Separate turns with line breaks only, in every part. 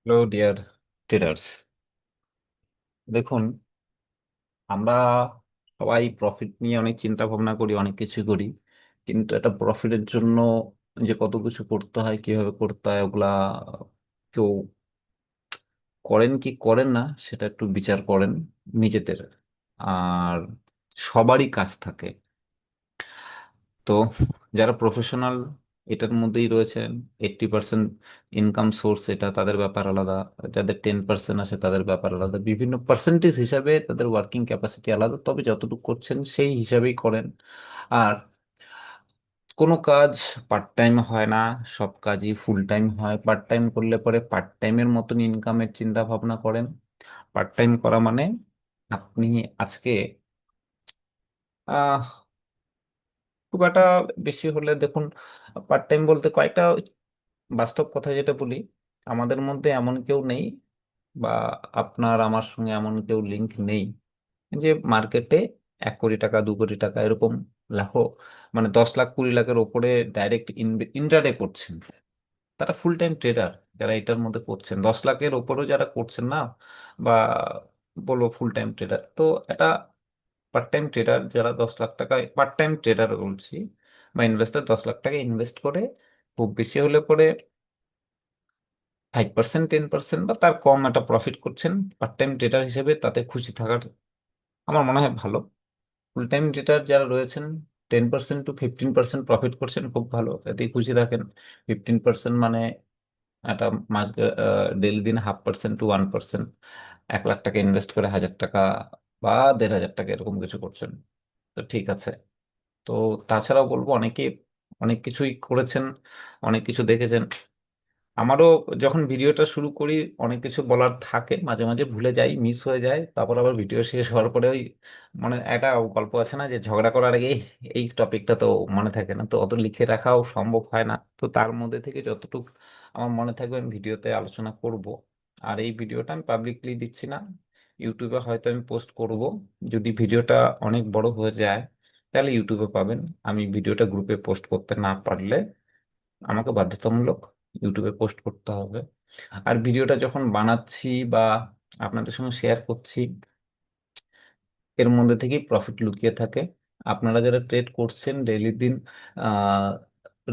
Hello dear traders. দেখুন, আমরা সবাই প্রফিট নিয়ে অনেক চিন্তা ভাবনা করি, অনেক কিছু করি, কিন্তু একটা প্রফিটের জন্য যে কত কিছু করতে হয়, কিভাবে করতে হয়, ওগুলা কেউ করেন কি করেন না সেটা একটু বিচার করেন নিজেদের। আর সবারই কাজ থাকে। তো যারা প্রফেশনাল এটার মধ্যেই রয়েছেন, 80% ইনকাম সোর্স, এটা তাদের ব্যাপার আলাদা। যাদের 10% আসে তাদের ব্যাপার আলাদা, বিভিন্ন পার্সেন্টেজ হিসাবে তাদের ওয়ার্কিং ক্যাপাসিটি আলাদা, তবে যতটুকু করছেন সেই হিসাবেই করেন। আর কোনো কাজ পার্ট টাইম হয় না, সব কাজই ফুল টাইম হয়। পার্ট টাইম করলে পরে পার্ট টাইমের মতন ইনকামের চিন্তা ভাবনা করেন। পার্ট টাইম করা মানে আপনি আজকে খুব একটা বেশি হলে দেখুন, পার্ট টাইম বলতে কয়েকটা বাস্তব কথা যেটা বলি, আমাদের মধ্যে এমন কেউ নেই বা আপনার আমার সঙ্গে এমন কেউ লিংক নেই যে মার্কেটে 1 কোটি টাকা 2 কোটি টাকা এরকম লাখো, মানে 10 লাখ 20 লাখের ওপরে ডাইরেক্ট ইন্ট্রাডে করছেন। তারা ফুল টাইম ট্রেডার। যারা এটার মধ্যে করছেন 10 লাখের ওপরেও যারা করছেন না, বা বলো ফুল টাইম ট্রেডার, তো এটা পার্ট টাইম ট্রেডার যারা 10 লাখ টাকা পার্ট টাইম ট্রেডার বলছি, বা ইনভেস্টার 10 লাখ টাকা ইনভেস্ট করে খুব বেশি হলে পরে 5% 10% বা তার কম একটা প্রফিট করছেন। পার্ট টাইম ট্রেডার হিসেবে তাতে খুশি থাকার আমার মনে হয় ভালো। ফুল টাইম ট্রেডার যারা রয়েছেন 10% to 15% প্রফিট করছেন, খুব ভালো, এতেই খুশি থাকেন। 15% মানে একটা মাস, ডেলি দিন 0.5% to 1%, 1 লাখ টাকা ইনভেস্ট করে 1,000 টাকা বা 1,500 টাকা এরকম কিছু করছেন, তো ঠিক আছে। তো তাছাড়াও বলবো, অনেকে অনেক কিছুই করেছেন, অনেক কিছু দেখেছেন। আমারও যখন ভিডিওটা শুরু করি অনেক কিছু বলার থাকে, মাঝে মাঝে ভুলে যাই, মিস হয়ে যায়, তারপর আবার ভিডিও শেষ হওয়ার পরে ওই মানে একটা গল্প আছে না, যে ঝগড়া করার আগে এই টপিকটা তো মনে থাকে না, তো অত লিখে রাখাও সম্ভব হয় না। তো তার মধ্যে থেকে যতটুকু আমার মনে থাকবে আমি ভিডিওতে আলোচনা করব। আর এই ভিডিওটা আমি পাবলিকলি দিচ্ছি না, ইউটিউবে হয়তো আমি পোস্ট করব। যদি ভিডিওটা অনেক বড় হয়ে যায় তাহলে ইউটিউবে পাবেন। আমি ভিডিওটা গ্রুপে পোস্ট করতে না পারলে আমাকে বাধ্যতামূলক ইউটিউবে পোস্ট করতে হবে। আর ভিডিওটা যখন বানাচ্ছি বা আপনাদের সঙ্গে শেয়ার করছি, এর মধ্যে থেকেই প্রফিট লুকিয়ে থাকে। আপনারা যারা ট্রেড করছেন ডেইলি দিন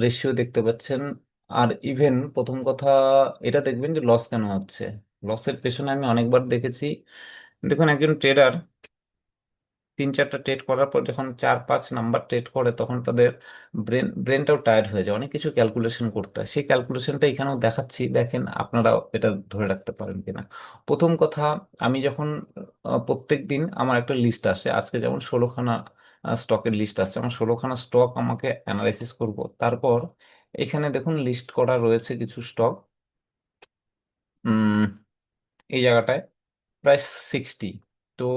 রেশিও দেখতে পাচ্ছেন। আর ইভেন প্রথম কথা, এটা দেখবেন যে লস কেন হচ্ছে। লসের পেছনে আমি অনেকবার দেখেছি। দেখুন, একজন ট্রেডার 3-4টা ট্রেড করার পর যখন 4-5 নাম্বার ট্রেড করে, তখন তাদের ব্রেনটাও টায়ার্ড হয়ে যায়, অনেক কিছু ক্যালকুলেশন করতে হয়। সেই ক্যালকুলেশনটা এখানেও দেখাচ্ছি, দেখেন আপনারা এটা ধরে রাখতে পারেন কিনা। প্রথম কথা, আমি যখন প্রত্যেক দিন আমার একটা লিস্ট আসে, আজকে যেমন 16খানা স্টকের লিস্ট আছে, আমার 16খানা স্টক আমাকে অ্যানালাইসিস করব। তারপর এখানে দেখুন লিস্ট করা রয়েছে কিছু স্টক, এই জায়গাটায় প্রায় 60। তো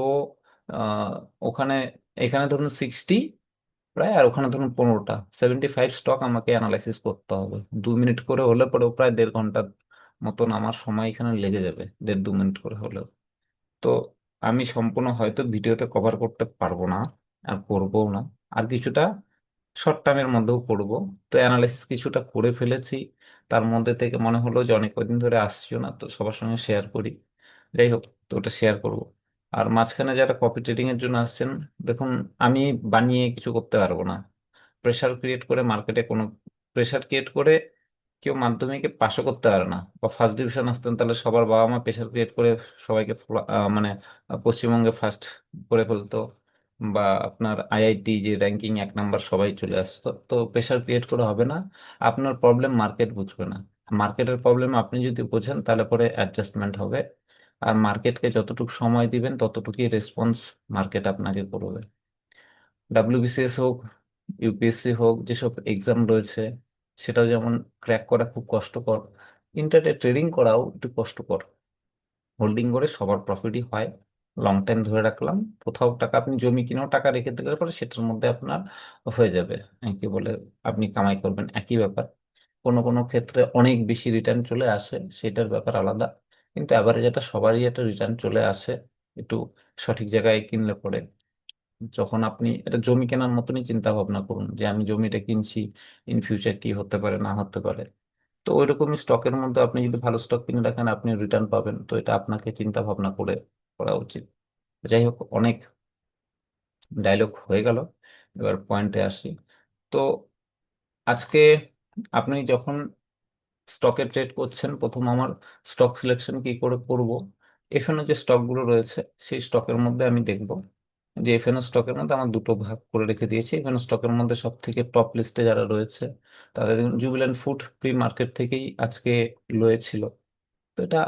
আহ, ওখানে এখানে ধরুন 60 প্রায়, আর ওখানে ধরুন 15টা, 75 স্টক আমাকে অ্যানালাইসিস করতে হবে। 2 মিনিট করে হলে পরেও প্রায় 1.5 ঘন্টা মতন আমার সময় এখানে লেগে যাবে, 1.5-2 মিনিট করে হলেও। তো আমি সম্পূর্ণ হয়তো ভিডিওতে কভার করতে পারবো না, আর করবো না। আর কিছুটা শর্ট টার্মের মধ্যেও করব। তো অ্যানালাইসিস কিছুটা করে ফেলেছি, তার মধ্যে থেকে মনে হলো যে অনেক কদিন ধরে আসছিও না, তো সবার সঙ্গে শেয়ার করি। যাই হোক, তো ওটা শেয়ার করব। আর মাঝখানে যারা কপি ট্রেডিং এর জন্য আসছেন, দেখুন, আমি বানিয়ে কিছু করতে পারবো না। প্রেসার ক্রিয়েট করে মার্কেটে কোনো প্রেসার ক্রিয়েট করে কেউ মাধ্যমিকে পাশও করতে পারে না, বা ফার্স্ট ডিভিশন আসতেন তাহলে সবার বাবা মা প্রেসার ক্রিয়েট করে সবাইকে মানে পশ্চিমবঙ্গে ফার্স্ট করে ফেলতো, বা আপনার আইআইটি যে র্যাঙ্কিং 1 নাম্বার সবাই চলে আসতো। তো প্রেসার ক্রিয়েট করে হবে না। আপনার প্রবলেম মার্কেট বুঝবে না। মার্কেটের প্রবলেম আপনি যদি বোঝেন তাহলে পরে অ্যাডজাস্টমেন্ট হবে। আর মার্কেটকে যতটুকু সময় দিবেন ততটুকুই রেসপন্স মার্কেট আপনাকে করবে। ডাব্লিউবিসিএস হোক, ইউপিএসসি হোক, যেসব এক্সাম রয়েছে সেটাও যেমন ক্র্যাক করা খুব কষ্টকর, ইন্টারডে ট্রেডিং করাও একটু কষ্টকর। হোল্ডিং করে সবার প্রফিটই হয়, লং টাইম ধরে রাখলাম। কোথাও টাকা আপনি জমি কিনেও টাকা রেখে দিলে পরে সেটার মধ্যে আপনার হয়ে যাবে, কি বলে, আপনি কামাই করবেন, একই ব্যাপার। কোনো কোনো ক্ষেত্রে অনেক বেশি রিটার্ন চলে আসে, সেটার ব্যাপার আলাদা। কিন্তু অ্যাভারেজ একটা সবারই একটা রিটার্ন চলে আসে, একটু সঠিক জায়গায় কিনলে পরে। যখন আপনি এটা জমি কেনার মতনই চিন্তা ভাবনা করুন, যে আমি জমিটা কিনছি, ইন ফিউচার কি হতে পারে না হতে পারে। তো ওইরকমই স্টকের মধ্যে আপনি যদি ভালো স্টক কিনে রাখেন আপনি রিটার্ন পাবেন, তো এটা আপনাকে চিন্তা ভাবনা করে করা উচিত। যাই হোক, অনেক ডায়লগ হয়ে গেল, এবার পয়েন্টে আসি। তো আজকে আপনি যখন স্টকে ট্রেড করছেন, প্রথম আমার স্টক সিলেকশন কি করে করব, এখানে যে স্টকগুলো রয়েছে সেই স্টকের মধ্যে আমি দেখব যে এফএনও স্টকের মধ্যে আমার দুটো ভাগ করে রেখে দিয়েছি। এফএনও স্টকের মধ্যে সব থেকে টপ লিস্টে যারা রয়েছে তাদের দেখুন, জুবিল্যান্ট ফুড প্রি মার্কেট থেকেই আজকে লোয়ে ছিল, তো এটা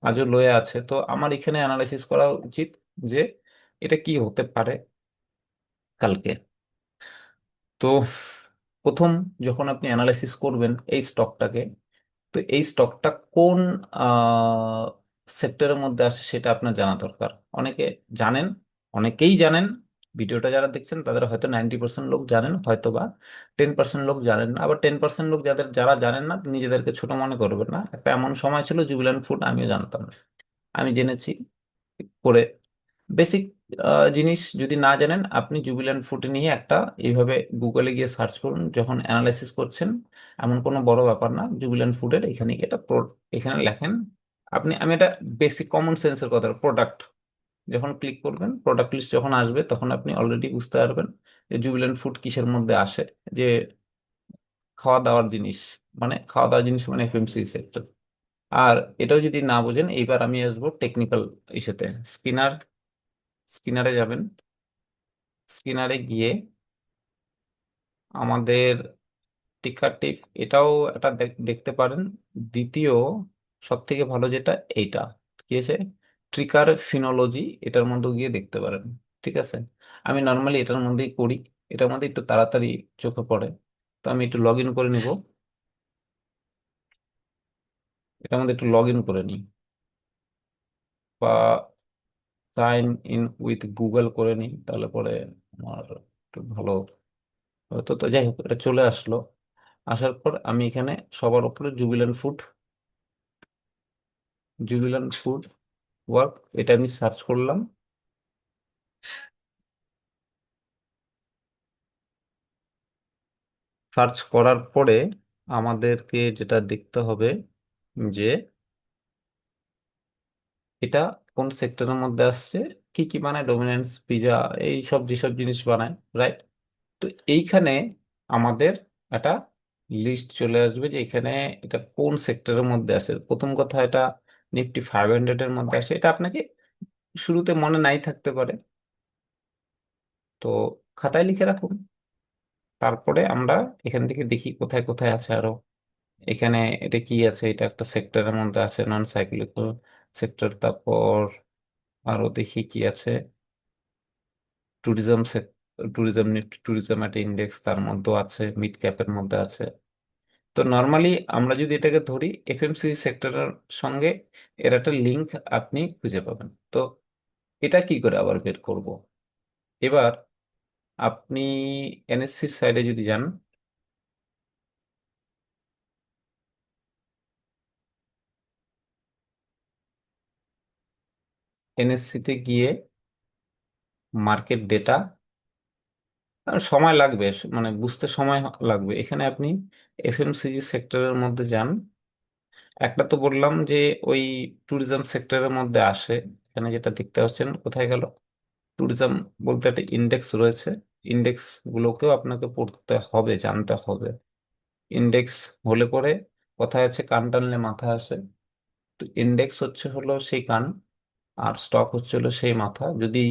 আজও লোয়ে আছে। তো আমার এখানে অ্যানালাইসিস করা উচিত যে এটা কি হতে পারে কালকে। তো প্রথম যখন আপনি অ্যানালাইসিস করবেন এই স্টকটাকে, তো এই স্টকটা কোন সেক্টরের মধ্যে আসে সেটা আপনার জানা দরকার। অনেকে জানেন, অনেকেই জানেন, ভিডিওটা যারা দেখছেন তাদের হয়তো 90% লোক জানেন, হয়তো বা 10% লোক জানেন না। আবার 10% লোক যারা জানেন না, নিজেদেরকে ছোট মনে করবেন না। একটা এমন সময় ছিল জুবিল্যান্ট ফুড আমিও জানতাম না, আমি জেনেছি করে। বেসিক জিনিস যদি না জানেন, আপনি জুবিল্যান্ট ফুড নিয়ে একটা এইভাবে গুগলে গিয়ে সার্চ করুন যখন অ্যানালাইসিস করছেন। এমন কোনো বড় ব্যাপার না, জুবিল্যান্ট ফুডের এখানে গিয়ে এখানে লেখেন আপনি, আমি এটা বেসিক কমন সেন্সের কথা, প্রোডাক্ট যখন ক্লিক করবেন, প্রোডাক্ট লিস্ট যখন আসবে তখন আপনি অলরেডি বুঝতে পারবেন যে জুবিল্যান্ট ফুড কিসের মধ্যে আসে। যে খাওয়া দাওয়ার জিনিস, মানে খাওয়া দাওয়ার জিনিস মানে এফএমসি সেক্টর। আর এটাও যদি না বোঝেন, এইবার আমি আসবো টেকনিক্যাল ইস্যুতে। স্কিনার স্কিনারে যাবেন, স্কিনারে গিয়ে আমাদের টিকার টিপ, এটাও একটা দেখতে পারেন। দ্বিতীয় সব থেকে ভালো যেটা, এইটা কি আছে, ট্রিকার ফিনোলজি, এটার মধ্যে গিয়ে দেখতে পারেন। ঠিক আছে, আমি নর্মালি এটার মধ্যেই করি, এটার মধ্যে একটু তাড়াতাড়ি চোখে পড়ে। তো আমি একটু লগ ইন করে নিব, এটার মধ্যে একটু লগ ইন করে নিই, বা সাইন ইন উইথ গুগল করে নিই, তাহলে পরে আমার একটু ভালো হতো। তো যাই হোক, এটা চলে আসলো। আসার পর আমি এখানে সবার উপরে জুবিল্যান্ট ফুড ওয়ার্ক, এটা আমি সার্চ করলাম। সার্চ করার পরে আমাদেরকে যেটা দেখতে হবে যে এটা কোন সেক্টরের মধ্যে আসছে, কি কি বানায়, ডোমিনেন্স পিজা, এই সব যেসব জিনিস বানায়, রাইট। তো এইখানে আমাদের একটা লিস্ট চলে আসবে যে এখানে এটা কোন সেক্টরের মধ্যে আসে। প্রথম কথা, এটা নিফটি 500 এর মধ্যে আসে, এটা আপনাকে শুরুতে মনে নাই থাকতে পারে, তো খাতায় লিখে রাখুন। তারপরে আমরা এখান থেকে দেখি কোথায় কোথায় আছে আরো। এখানে এটা কি আছে, এটা একটা সেক্টরের মধ্যে আছে, নন সাইক্লিক্যাল সেক্টর। তারপর আরো দেখি কি আছে, ট্যুরিজম ট্যুরিজম, ট্যুরিজম একটা ইন্ডেক্স তার মধ্যে আছে, মিড ক্যাপের মধ্যে আছে। তো নর্মালি আমরা যদি এটাকে ধরি এফএমসি সেক্টরের সঙ্গে, এর একটা লিঙ্ক আপনি খুঁজে পাবেন। তো এটা কি করে আবার বের করব, এবার আপনি এনএসসি সাইডে যদি যান, এনএসসি তে গিয়ে মার্কেট ডেটা, আর সময় লাগবে, মানে বুঝতে সময় লাগবে। এখানে আপনি এফএমসিজি সেক্টরের মধ্যে যান। একটা তো বললাম যে ওই ট্যুরিজম সেক্টরের মধ্যে আসে, এখানে যেটা দেখতে পাচ্ছেন, কোথায় গেল, ট্যুরিজম বলতে একটা ইন্ডেক্স রয়েছে। ইন্ডেক্স গুলোকেও আপনাকে পড়তে হবে, জানতে হবে। ইন্ডেক্স হলে পরে কোথায় আছে, কান টানলে মাথা আসে। তো ইন্ডেক্স হচ্ছে হলো সেই কান, আর স্টক হচ্ছে হলো সেই মাথা। যদি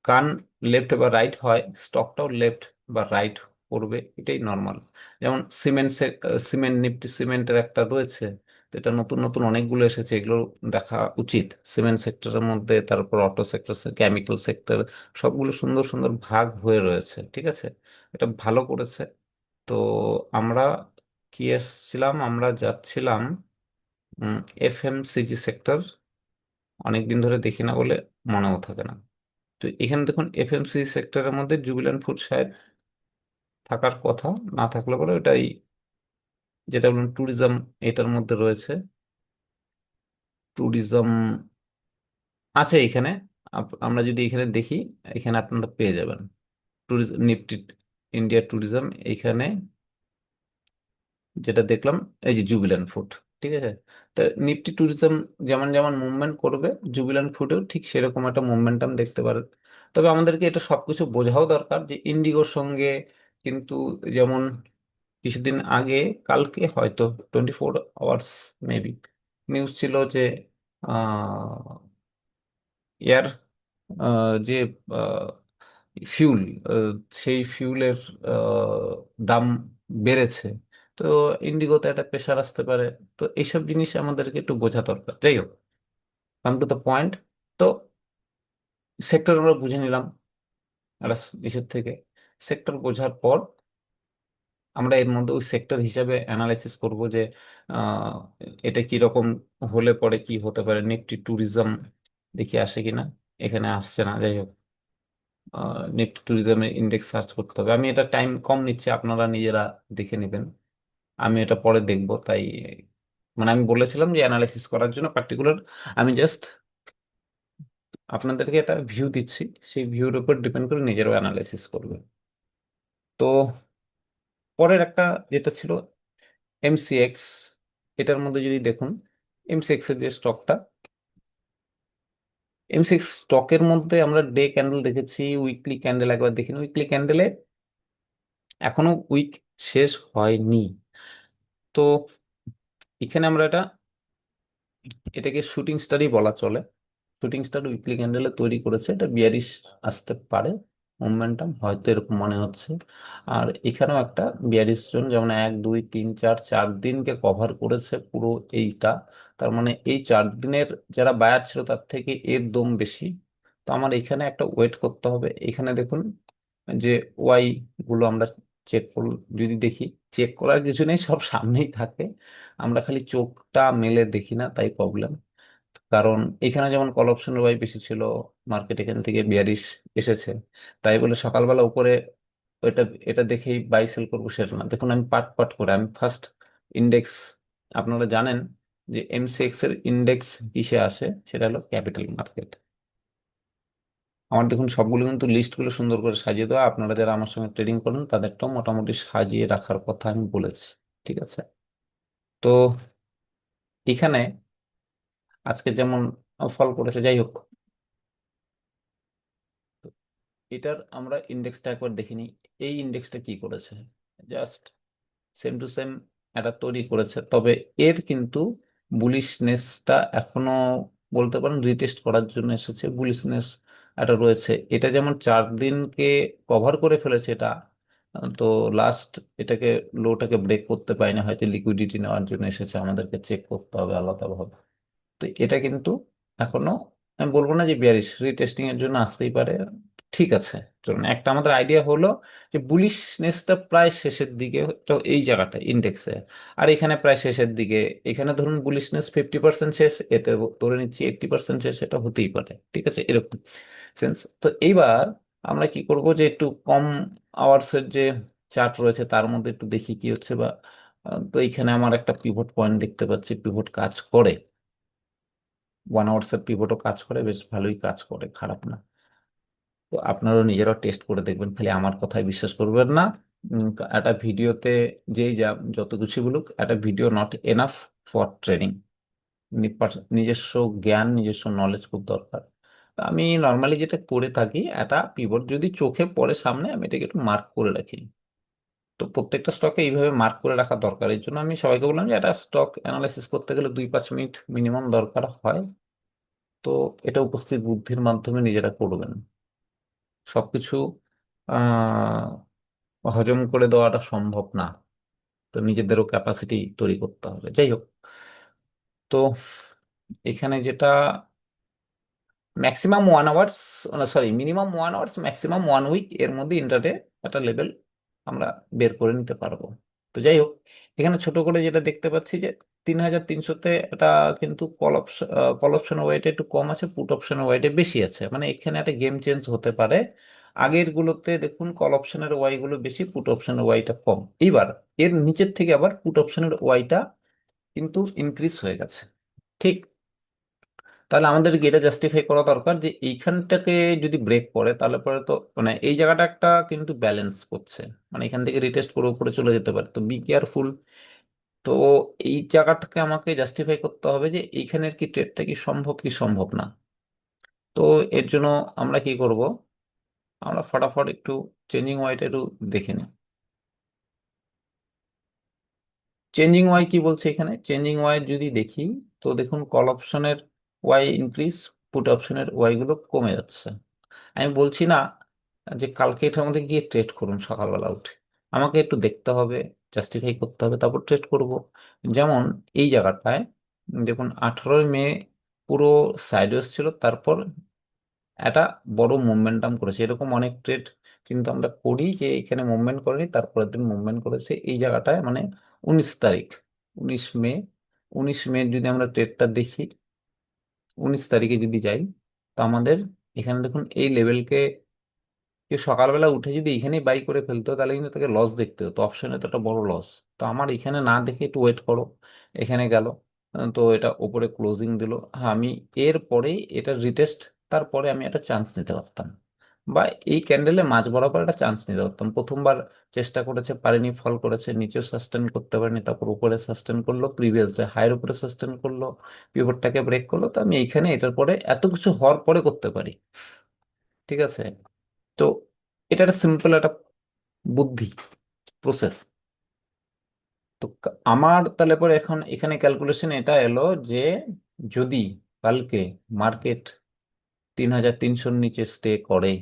কান লেফট বা রাইট হয়, স্টকটাও লেফট বা রাইট করবে, এটাই নর্মাল। যেমন সিমেন্ট নিফটি সিমেন্টের একটা রয়েছে, তো এটা নতুন নতুন অনেকগুলো এসেছে, এগুলো দেখা উচিত। সিমেন্ট সেক্টরের মধ্যে, তারপর অটো সেক্টর, কেমিক্যাল সেক্টর, সবগুলো সুন্দর সুন্দর ভাগ হয়ে রয়েছে। ঠিক আছে, এটা ভালো করেছে। তো আমরা কি এসছিলাম, আমরা যাচ্ছিলাম এফএমসিজি সেক্টর, অনেকদিন ধরে দেখি না বলে মনেও থাকে না। তো এখানে দেখুন এফএমসি সেক্টরের মধ্যে জুবিল্যান্ট ফুড শায়দ থাকার কথা, না থাকলে পরে ওটাই, যেটা বলুন ট্যুরিজম, এটার মধ্যে রয়েছে। ট্যুরিজম আছে এখানে, আমরা যদি এখানে দেখি, এখানে আপনারা পেয়ে যাবেন ট্যুরিজম নিফটি, ইন্ডিয়া ট্যুরিজম এখানে যেটা দেখলাম, এই যে জুবিল্যান্ট ফুড, ঠিক আছে। তো নিফটি ট্যুরিজম যেমন যেমন মুভমেন্ট করবে, জুবিল্যান্ট ফুডেও ঠিক সেরকম একটা মুভমেন্টাম দেখতে পারেন। তবে আমাদেরকে এটা সবকিছু বোঝাও দরকার যে ইন্ডিগোর সঙ্গে কিন্তু, যেমন কিছুদিন আগে, কালকে হয়তো 24 আওয়ার্স মেবি নিউজ ছিল যে এয়ার যে ফিউল, সেই ফিউলের দাম বেড়েছে। তো ইন্ডিগোতে একটা প্রেশার আসতে পারে। তো এইসব জিনিস আমাদেরকে একটু বোঝা দরকার। যাই হোক, কাম টু দ্য পয়েন্ট। তো সেক্টর আমরা বুঝে নিলাম একটা ইসের থেকে। সেক্টর বোঝার পর আমরা এর মধ্যে ওই সেক্টর হিসাবে অ্যানালাইসিস করব যে আহ, এটা কি রকম হলে পরে কি হতে পারে। নিফটি ট্যুরিজম দেখি আসে কিনা, এখানে আসছে না। যাই হোক, নিফটি ট্যুরিজমের ইন্ডেক্স সার্চ করতে হবে। আমি এটা টাইম কম নিচ্ছি, আপনারা নিজেরা দেখে নেবেন। আমি এটা পরে দেখব, তাই মানে আমি বলেছিলাম যে অ্যানালাইসিস করার জন্য পার্টিকুলার, আমি জাস্ট আপনাদেরকে একটা ভিউ দিচ্ছি, সেই ভিউর উপর ডিপেন্ড করে নিজেরও অ্যানালাইসিস করবে। তো পরের একটা যেটা ছিল এমসিএক্স, এটার মধ্যে যদি দেখুন, এমসিএক্স এর যে স্টকটা, এমসিএক্স স্টকের মধ্যে আমরা ডে ক্যান্ডেল দেখেছি, উইকলি ক্যান্ডেল একবার দেখিনি। উইকলি ক্যান্ডেলে এখনো উইক শেষ হয়নি। তো এখানে আমরা এটাকে শুটিং স্টারই বলা চলে। শুটিং স্টার উইকলি ক্যান্ডেলে তৈরি করেছে, এটা বিয়ারিশ আসতে পারে মোমেন্টাম, হয়তো এরকম মনে হচ্ছে। আর এখানেও একটা বিয়ারিশ জোন, যেমন 1 2 3 4 4 দিনকে কভার করেছে পুরো এইটা। তার মানে এই 4 দিনের যারা বায়ার ছিল তার থেকে এর দম বেশি। তো আমার এখানে একটা ওয়েট করতে হবে। এখানে দেখুন যে ওয়াই গুলো আমরা চেক করল, যদি দেখি, চেক করার কিছু নেই, সব সামনেই থাকে। আমরা খালি চোখটা মেলে দেখি না, তাই প্রবলেম। কারণ এখানে যেমন কল অপশনের ওয়াই বেশি ছিল, মার্কেট এখান থেকে বিয়ারিশ এসেছে, তাই বলে সকালবেলা উপরে এটা এটা দেখেই বাই সেল করবো সেটা না। দেখুন আমি পার্ট পার্ট করে, আমি ফার্স্ট ইন্ডেক্স, আপনারা জানেন যে এমসিএক্স এর ইন্ডেক্স কিসে আসে, সেটা হলো ক্যাপিটাল মার্কেট। আমার দেখুন সবগুলো কিন্তু লিস্টগুলো সুন্দর করে সাজিয়ে দেওয়া, আপনারা যারা আমার সঙ্গে ট্রেডিং করেন তাদেরটাও মোটামুটি সাজিয়ে রাখার কথা আমি বলেছি। ঠিক আছে। তো এখানে আজকে যেমন ফল করেছে, যাই হোক, এটার আমরা ইন্ডেক্সটা একবার দেখিনি। এই ইন্ডেক্সটা কি করেছে, জাস্ট সেম টু সেম এটা তৈরি করেছে। তবে এর কিন্তু বুলিশনেসটা এখনো বলতে পারেন রিটেস্ট করার জন্য এসেছে, বুলিশনেস এটা রয়েছে। এটা যেমন 4 দিনকে কভার করে ফেলেছে এটা, তো লাস্ট এটাকে লোটাকে ব্রেক করতে পারেনি, হয়তো লিকুইডিটি নেওয়ার জন্য এসেছে, আমাদেরকে চেক করতে হবে আলাদাভাবে। তো এটা কিন্তু এখনো, আমি বলবো না যে বিয়ারিশ, রিটেস্টিং এর জন্য আসতেই পারে। ঠিক আছে, চলুন, একটা আমাদের আইডিয়া হলো যে বুলিশনেসটা প্রায় শেষের দিকে, তো এই জায়গাটা ইন্ডেক্সে, আর এখানে প্রায় শেষের দিকে। এখানে ধরুন বুলিশনেস 50% শেষ, এতে ধরে নিচ্ছি 80% শেষ, এটা হতেই পারে। ঠিক আছে, এরকম সেন্স। তো এইবার আমরা কি করব, যে একটু কম আওয়ার্সের যে চার্ট রয়েছে তার মধ্যে একটু দেখি কি হচ্ছে, বা তো এইখানে আমার একটা পিভট পয়েন্ট দেখতে পাচ্ছি, পিভট কাজ করে। 1 আওয়ার্স এর পিভটও কাজ করে, বেশ ভালোই কাজ করে, খারাপ না। তো আপনারাও নিজেরাও টেস্ট করে দেখবেন, খালি আমার কথায় বিশ্বাস করবেন না। একটা ভিডিওতে যেই যা যত কিছু বলুক, একটা video not enough for training. নিজস্ব জ্ঞান, নিজস্ব নলেজ খুব দরকার। তো আমি নর্মালি যেটা করে থাকি, একটা পিভট যদি চোখে পড়ে সামনে, আমি এটাকে একটু মার্ক করে রাখি। তো প্রত্যেকটা স্টকে এইভাবে মার্ক করে রাখা দরকার। এই জন্য আমি সবাইকে বললাম যে একটা স্টক অ্যানালাইসিস করতে গেলে 2 5 মিনিট মিনিমাম দরকার হয়। তো এটা উপস্থিত বুদ্ধির মাধ্যমে নিজেরা করবেন। সবকিছু হজম করে দেওয়াটা সম্ভব না, তো নিজেদেরও ক্যাপাসিটি তৈরি করতে হবে। যাই হোক, তো এখানে যেটা maximum 1 hours, sorry minimum 1 hours, maximum 1 week এর মধ্যে ইন্টারডে একটা লেভেল আমরা বের করে নিতে পারবো। তো যাই হোক, এখানে ছোট করে যেটা দেখতে পাচ্ছি যে 3300-তে এটা কিন্তু কল অপশন ওয়েটে একটু কম আছে, পুট অপশনের ওয়েটে বেশি আছে, মানে এখানে একটা গেম চেঞ্জ হতে পারে। আগের গুলোতে দেখুন কল অপশনের ওয়াই গুলো বেশি, পুট অপশনের ওয়াইটা কম। এইবার এর নিচের থেকে আবার পুট অপশনের ওয়াইটা কিন্তু ইনক্রিজ হয়ে গেছে। ঠিক, তাহলে আমাদেরকে এটা জাস্টিফাই করা দরকার যে এইখানটাকে যদি ব্রেক করে, তাহলে পরে তো মানে এই জায়গাটা একটা কিন্তু ব্যালেন্স করছে, মানে এখান থেকে রিটেস্ট করে উপরে চলে যেতে পারে। তো বি কেয়ারফুল, তো এই জায়গাটাকে আমাকে জাস্টিফাই করতে হবে যে এইখানের কি ট্রেডটা কি সম্ভব কি সম্ভব না। তো এর জন্য আমরা কি করব, আমরা ফটাফট একটু চেঞ্জিং ওয়াইটা একটু দেখে নিই। চেঞ্জিং ওয়াই কি বলছে এখানে, চেঞ্জিং ওয়াই যদি দেখি, তো দেখুন কল অপশনের ওয়াই ইনক্রিজ, পুট অপশনের ওয়াই গুলো কমে যাচ্ছে। আমি বলছি না যে কালকে এটার মধ্যে গিয়ে ট্রেড করুন সকালবেলা উঠে, আমাকে একটু দেখতে হবে, জাস্টিফাই করতে হবে, তারপর ট্রেড করব। যেমন এই জায়গাটায় দেখুন 18ই মে পুরো সাইডওয়েজ ছিল, তারপর একটা বড় মুভমেন্টাম করেছে, এরকম অনেক ট্রেড কিন্তু আমরা করি যে এখানে মুভমেন্ট করেনি, তারপরের দিন মুভমেন্ট করেছে এই জায়গাটায়, মানে 19 তারিখ, 19 মে, 19 মে যদি আমরা ট্রেডটা দেখি, 19 তারিখে যদি যাই, তো আমাদের এখানে দেখুন এই লেভেলকে কেউ সকালবেলা উঠে যদি এখানেই বাই করে ফেলতো তাহলে কিন্তু তাকে লস দেখতে হতো, অপশনে তো একটা বড় লস। তো আমার এখানে না দেখে একটু ওয়েট করো, এখানে গেল, তো এটা উপরে ক্লোজিং দিল, হ্যাঁ আমি এর পরেই এটা রিটেস্ট, তারপরে আমি একটা চান্স নিতে পারতাম, বা এই ক্যান্ডেলে মাঝ বরাবর একটা চান্স নিতে পারতাম। প্রথমবার চেষ্টা করেছে, পারেনি, ফল করেছে, নিচেও সাস্টেন করতে পারেনি, তারপর উপরে সাস্টেন করলো, প্রিভিয়াস ডে হাইয়ের উপরে সাস্টেন করলো, পিভটটাকে ব্রেক করলো, তো আমি এইখানে এটার পরে এত কিছু হওয়ার পরে করতে পারি। ঠিক আছে, তো এটা একটা সিম্পল একটা বুদ্ধি, প্রসেস। তো আমার তাহলে পরে এখন এখানে ক্যালকুলেশন এটা এলো যে যদি কালকে মার্কেট 3300-র নিচে স্টে করে,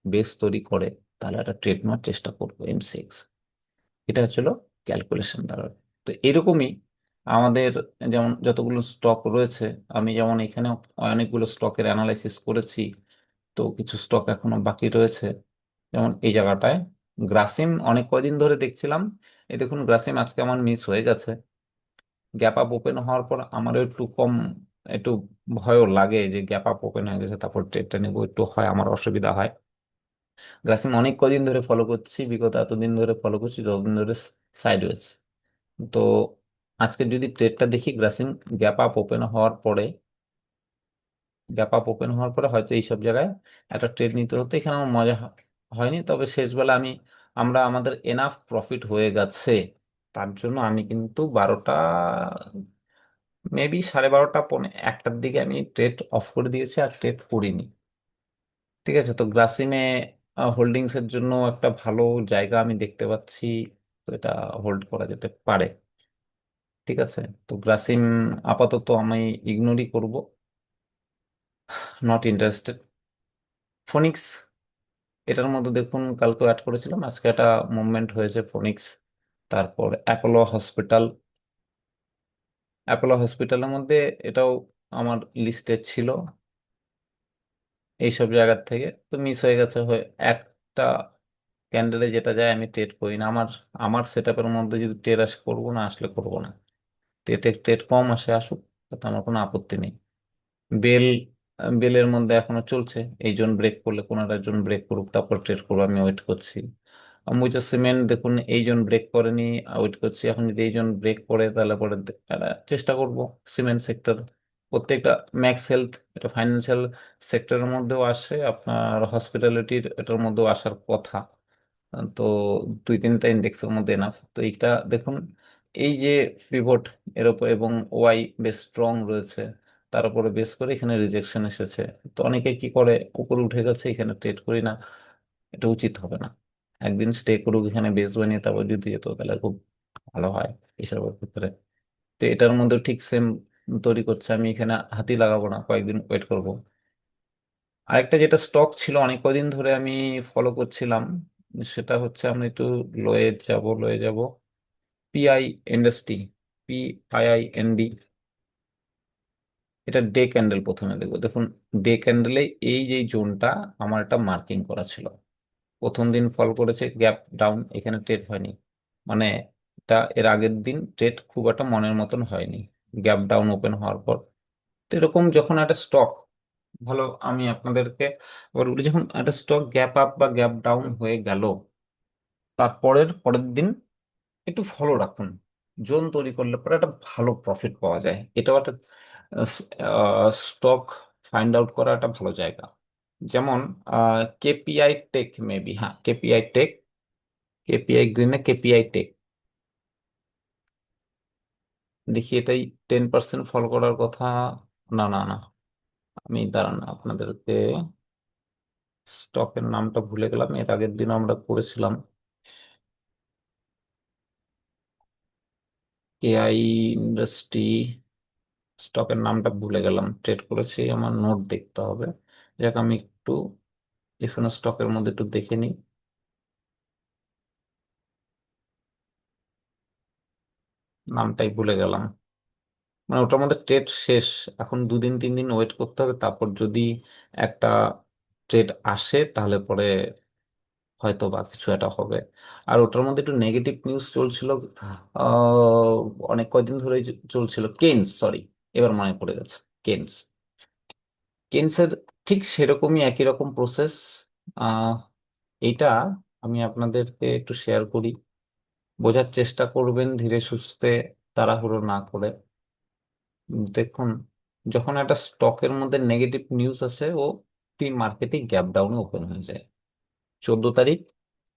বেস তৈরি করে, তাহলে একটা ট্রেড নেওয়ার চেষ্টা করবো M6। এটা হচ্ছিল ক্যালকুলেশন দ্বারা। তো এরকমই আমাদের যেমন যতগুলো স্টক রয়েছে, আমি যেমন এখানে অনেকগুলো স্টকের অ্যানালাইসিস করেছি, তো কিছু স্টক এখনো বাকি রয়েছে। যেমন এই জায়গাটায় গ্রাসিম অনেক কয়দিন ধরে দেখছিলাম, এই দেখুন গ্রাসিম আজকে আমার মিস হয়ে গেছে। গ্যাপ আপ ওপেন হওয়ার পর আমারও একটু কম, একটু ভয়ও লাগে যে গ্যাপ আপ ওপেন হয়ে গেছে, তারপর ট্রেডটা নেবো, একটু হয় আমার অসুবিধা হয়। গ্রাসিম অনেক কদিন ধরে ফলো করছি, বিগত এতদিন ধরে ফলো করছি যতদিন ধরে সাইডওয়েজ। তো আজকে যদি ট্রেডটা দেখি গ্রাসিম গ্যাপ আপ ওপেন হওয়ার পরে, গ্যাপ আপ ওপেন হওয়ার পরে হয়তো এইসব জায়গায় একটা ট্রেড নিতে হতো, এখানে আমার মজা হয়নি, তবে শেষবেলা আমরা আমাদের এনাফ প্রফিট হয়ে গেছে। তার জন্য আমি কিন্তু 12টা, মেবি 12:30 পৌনে একটার দিকে আমি ট্রেড অফ করে দিয়েছি, আর ট্রেড করিনি। ঠিক আছে, তো গ্রাসিমে হোল্ডিংস এর জন্য একটা ভালো জায়গা আমি দেখতে পাচ্ছি, তো এটা হোল্ড করা যেতে পারে। ঠিক আছে, তো গ্রাসিম আপাতত আমি ইগনোরই করব, নট ইন্টারেস্টেড। ফোনিক্স, এটার মধ্যে দেখুন কালকে অ্যাড করেছিলাম, আজকে একটা মুভমেন্ট হয়েছে ফোনিক্স। তারপর অ্যাপোলো হসপিটাল, অ্যাপোলো হসপিটালের মধ্যে এটাও আমার লিস্টে ছিল, এইসব জায়গার থেকে তো মিস হয়ে গেছে, হয়ে একটা ক্যান্ডেলে যেটা যায় আমি ট্রেড করি না, আমার আমার সেট আপের মধ্যে যদি ট্রেড আসে করবো, না আসলে করবো না। ট্রেড ট্রেড কম আসে, আসুক, তাতে আমার কোনো আপত্তি নেই। বেল, বেলের মধ্যে এখনো চলছে, এই জোন ব্রেক করলে কোনো একটা জোন ব্রেক করুক, তারপর ট্রেড করবো, আমি ওয়েট করছি। অম্বুজা সিমেন্ট দেখুন এই জোন ব্রেক করেনি, ওয়েট করছি, এখন যদি এই জোন ব্রেক করে তাহলে পরে চেষ্টা করব। সিমেন্ট সেক্টর প্রত্যেকটা, ম্যাক্স হেলথ এটা ফাইন্যান্সিয়াল সেক্টরের মধ্যেও আসে, আপনার হসপিটালিটির এটার মধ্যেও আসার কথা। তো দুই তিনটা ইন্ডেক্সের মধ্যে এনাফ, তো এইটা দেখুন, এই যে পিভট এর উপর এবং ওয়াই বেশ স্ট্রং রয়েছে, তার উপরে বেস করে এখানে রিজেকশন এসেছে। তো অনেকে কি করে, উপরে উঠে গেছে এখানে ট্রেড করি না, এটা উচিত হবে না। একদিন স্টে করুক এখানে বেস বানিয়ে, তারপর যদি যেত তাহলে খুব ভালো হয় এসবের ক্ষেত্রে। তো এটার মধ্যে ঠিক সেম তৈরি করছে, আমি এখানে হাতি লাগাবো না, কয়েকদিন ওয়েট করব। আরেকটা যেটা স্টক ছিল অনেক কদিন ধরে আমি ফলো করছিলাম, সেটা হচ্ছে, আমরা একটু লয়ে যাব, পিআই ইন্ডাস্ট্রি, PIIND। এটা ডে ক্যান্ডেল প্রথমে দেখবো, দেখুন ডে ক্যান্ডেলে এই যে জোনটা আমার একটা মার্কিং করা ছিল, প্রথম দিন ফল করেছে, গ্যাপ ডাউন, এখানে ট্রেড হয়নি, মানে এটা এর আগের দিন ট্রেড খুব একটা মনের মতন হয়নি, গ্যাপ ডাউন ওপেন হওয়ার পর। তো এরকম যখন একটা স্টক ভালো, আমি আপনাদেরকে বলি, যখন একটা স্টক গ্যাপ আপ বা গ্যাপ ডাউন হয়ে গেল, তারপরের পরের দিন একটু ফলো রাখুন, জোন তৈরি করলে পরে একটা ভালো প্রফিট পাওয়া যায়, এটাও একটা স্টক ফাইন্ড আউট করা একটা ভালো জায়গা। যেমন কেপিআই টেক, মেবি, হ্যাঁ কেপিআই টেক, কেপিআই গ্রিনে কেপিআই টেক, দেখি এটাই 10% ফল করার কথা। না না না, আমি দাঁড়ান আপনাদেরকে স্টকের নামটা ভুলে গেলাম, এর আগের দিন আমরা করেছিলাম। এআই ইন্ডাস্ট্রি, স্টকের নামটা ভুলে গেলাম, ট্রেড করেছি, আমার নোট দেখতে হবে। যাক আমি একটু এখানে স্টকের মধ্যে একটু দেখে নিই। নামটাই ভুলে গেলাম। মানে ওটার মধ্যে ট্রেড শেষ, এখন 2 দিন 3 দিন ওয়েট করতে হবে, তারপর যদি একটা ট্রেড আসে তাহলে পরে হয়তো বা কিছু একটা হবে। আর ওটার মধ্যে একটু নেগেটিভ নিউজ চলছিল, আহ, অনেক কয়দিন ধরে চলছিল। কেনস, সরি, এবার মনে পড়ে গেছে। কেনস, কেনসের ঠিক সেরকমই একই রকম প্রসেস। আহ এইটা আমি আপনাদেরকে একটু শেয়ার করি, বোঝার চেষ্টা করবেন ধীরে সুস্থে, তাড়াহুড়ো না করে। দেখুন, যখন একটা স্টকের মধ্যে নেগেটিভ নিউজ আসে, ও প্রি মার্কেটে গ্যাপ ডাউনে ওপেন হয়ে যায়। 14 তারিখ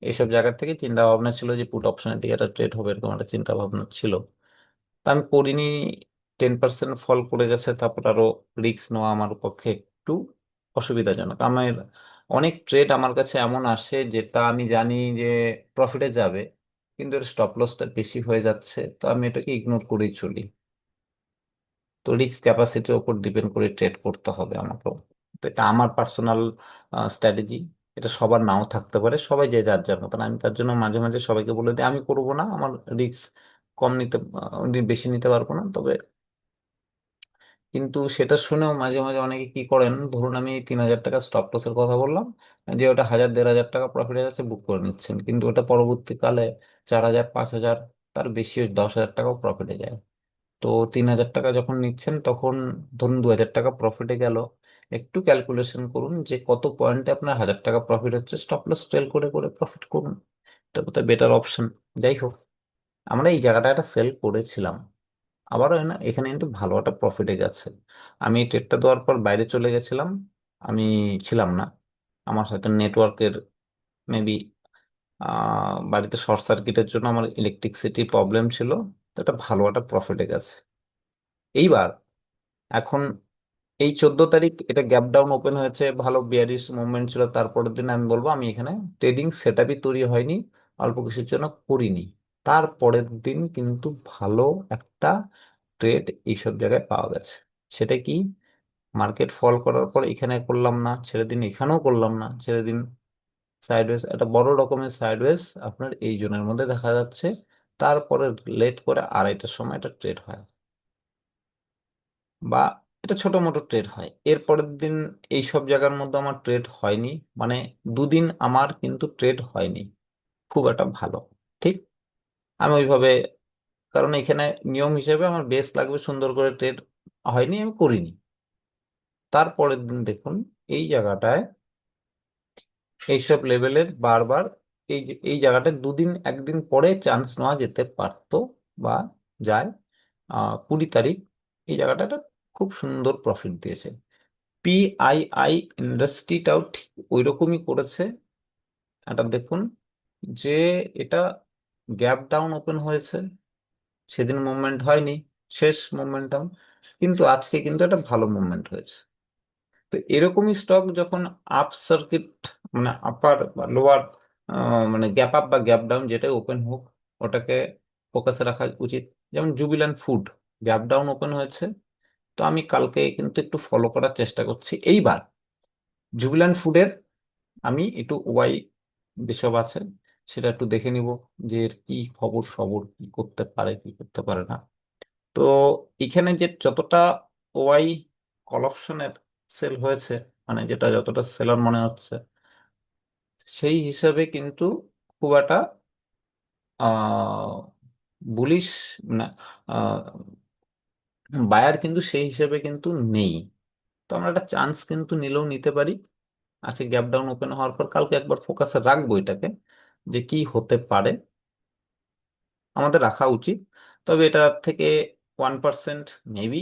এইসব জায়গা থেকে চিন্তা ভাবনা ছিল যে পুট অপশনের দিকে একটা ট্রেড হবে, এরকম একটা চিন্তা ভাবনা ছিল। তা আমি করিনি, 10% ফল করে গেছে, তারপর আরো রিস্ক নেওয়া আমার পক্ষে একটু অসুবিধাজনক। আমার অনেক ট্রেড আমার কাছে এমন আসে যেটা আমি জানি যে প্রফিটে যাবে, কিন্তু এর স্টপ লসটা বেশি হয়ে যাচ্ছে, তো আমি এটাকে ইগনোর করেই চলি। তো রিস্ক ক্যাপাসিটির উপর ডিপেন্ড করে ট্রেড করতে হবে আমাকেও। তো এটা আমার পার্সোনাল স্ট্র্যাটেজি। এটা সবার নাও থাকতে পারে, সবাই যে যার যার মতন। আমি তার জন্য মাঝে মাঝে সবাইকে বলে দিই আমি করবো না, আমার রিস্ক কম নিতে, বেশি নিতে পারবো না। তবে কিন্তু সেটা শুনেও মাঝে মাঝে অনেকে কি করেন, ধরুন আমি 3,000 টাকা স্টপ লসের কথা বললাম, যে ওটা 1,000 1,500 টাকা প্রফিট আছে বুক করে নিচ্ছেন, কিন্তু ওটা পরবর্তীকালে 4,000 5,000, তার বেশি 10,000 টাকাও প্রফিটে যায়। তো 3,000 টাকা যখন নিচ্ছেন তখন ধরুন 2,000 টাকা প্রফিটে গেল, একটু ক্যালকুলেশন করুন যে কত পয়েন্টে আপনার 1,000 টাকা প্রফিট হচ্ছে, স্টপ লস সেল করে করে প্রফিট করুন। এটা বোধহয় বেটার অপশন। যাই হোক, আমরা এই জায়গাটা একটা সেল করেছিলাম, আবারও না এখানে কিন্তু ভালো একটা প্রফিটে গেছে। আমি এই ট্রেডটা দেওয়ার পর বাইরে চলে গেছিলাম, আমি ছিলাম না, আমার হয়তো নেটওয়ার্কের মেবি বাড়িতে শর্ট সার্কিটের জন্য আমার ইলেকট্রিসিটি প্রবলেম ছিল, তো এটা ভালো একটা প্রফিটে গেছে। এইবার এখন এই 14 তারিখ এটা গ্যাপ ডাউন ওপেন হয়েছে, ভালো বিয়ারিশ মুভমেন্ট ছিল, তারপরের দিন আমি বলবো আমি এখানে ট্রেডিং সেট আপই তৈরি হয়নি, অল্প কিছুর জন্য করিনি। তারপরের দিন কিন্তু ভালো একটা ট্রেড এইসব জায়গায় পাওয়া গেছে। সেটা কি, মার্কেট ফল করার পর এখানে করলাম না, ছেড়ে দিন, এখানেও করলাম না, ছেড়ে দিন, সাইডওয়েজ, একটা বড় রকমের সাইডওয়েজ আপনার এই জোনের মধ্যে দেখা যাচ্ছে। তারপরে লেট করে 2:30টার সময় এটা ট্রেড হয়, বা এটা ছোট মোটো ট্রেড হয়। এর পরের দিন এই সব জায়গার মধ্যে আমার ট্রেড হয়নি, মানে 2 দিন আমার কিন্তু ট্রেড হয়নি খুব একটা ভালো। ঠিক, আমি ওইভাবে, কারণ এখানে নিয়ম হিসেবে আমার বেস লাগবে, সুন্দর করে ট্রেড হয়নি, আমি করিনি। তারপরের দিন দেখুন এই জায়গাটায়, এইসব লেভেলের বারবার, এই যে এই জায়গাটায় 2 দিন 1 দিন পরে চান্স নেওয়া যেতে পারতো বা যায়। 20 তারিখ এই জায়গাটা একটা খুব সুন্দর প্রফিট দিয়েছে। পিআইআই ইন্ডাস্ট্রিটাও ঠিক ওই রকমই করেছে। এটা দেখুন যে এটা গ্যাপ ডাউন ওপেন হয়েছে, সেদিন মুভমেন্ট হয়নি, শেষ মুভমেন্টাম, কিন্তু আজকে কিন্তু একটা ভালো মুভমেন্ট হয়েছে। তো এরকমই স্টক যখন আপ সার্কিট, মানে আপার বা লোয়ার, মানে গ্যাপ আপ বা গ্যাপ ডাউন যেটা ওপেন হোক, ওটাকে ফোকাসে রাখা উচিত। যেমন jubilant food gap down open হয়েছে, তো আমি কালকে কিন্তু একটু ফলো করার চেষ্টা করছি। এইবার জুবিল্যান্ট ফুডের আমি একটু ওয়াই যেসব আছে সেটা একটু দেখে নিব, যে এর কি খবর সবর, কি করতে পারে কি করতে পারে না। তো এখানে যে যতটা ওয়াই কল অপশনের সেল হয়েছে, মানে যেটা যতটা সেলার মনে হচ্ছে, সেই হিসাবে কিন্তু খুব একটা বুলিশ না, বায়ার কিন্তু সেই হিসেবে কিন্তু নেই। তো আমরা একটা চান্স কিন্তু নিলেও নিতে পারি। আজকে গ্যাপ ডাউন ওপেন হওয়ার পর কালকে একবার ফোকাসে রাখবো এটাকে, যে কি হতে পারে, আমাদের রাখা উচিত। তবে এটা থেকে 1% মেবি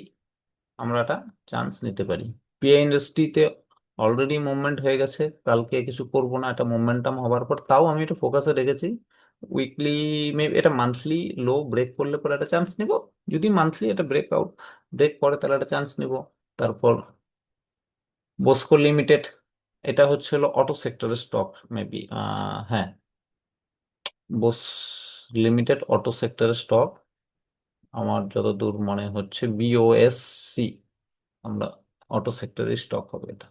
আমরা একটা চান্স নিতে পারি। পিআই ইন্ডাস্ট্রিতে অলরেডি মুভমেন্ট হয়ে গেছে, কালকে কিছু করব না, এটা মোমেন্টাম হওয়ার পর তাও আমি এটা ফোকাসে রেখেছি। উইকলি মেবি, এটা মান্থলি লো ব্রেক করলে পরে একটা চান্স নিব, যদি মান্থলি এটা ব্রেক করে তাহলে একটা চান্স নিব। তারপর বস্কো লিমিটেড, এটা হচ্ছে হলো অটো সেক্টরের স্টক মেবি। হ্যাঁ, বোস লিমিটেড অটো সেক্টরের স্টক, আমার যতদূর মনে হচ্ছে বিওএসসি, আমরা অটো সেক্টরের স্টক হবে এটা।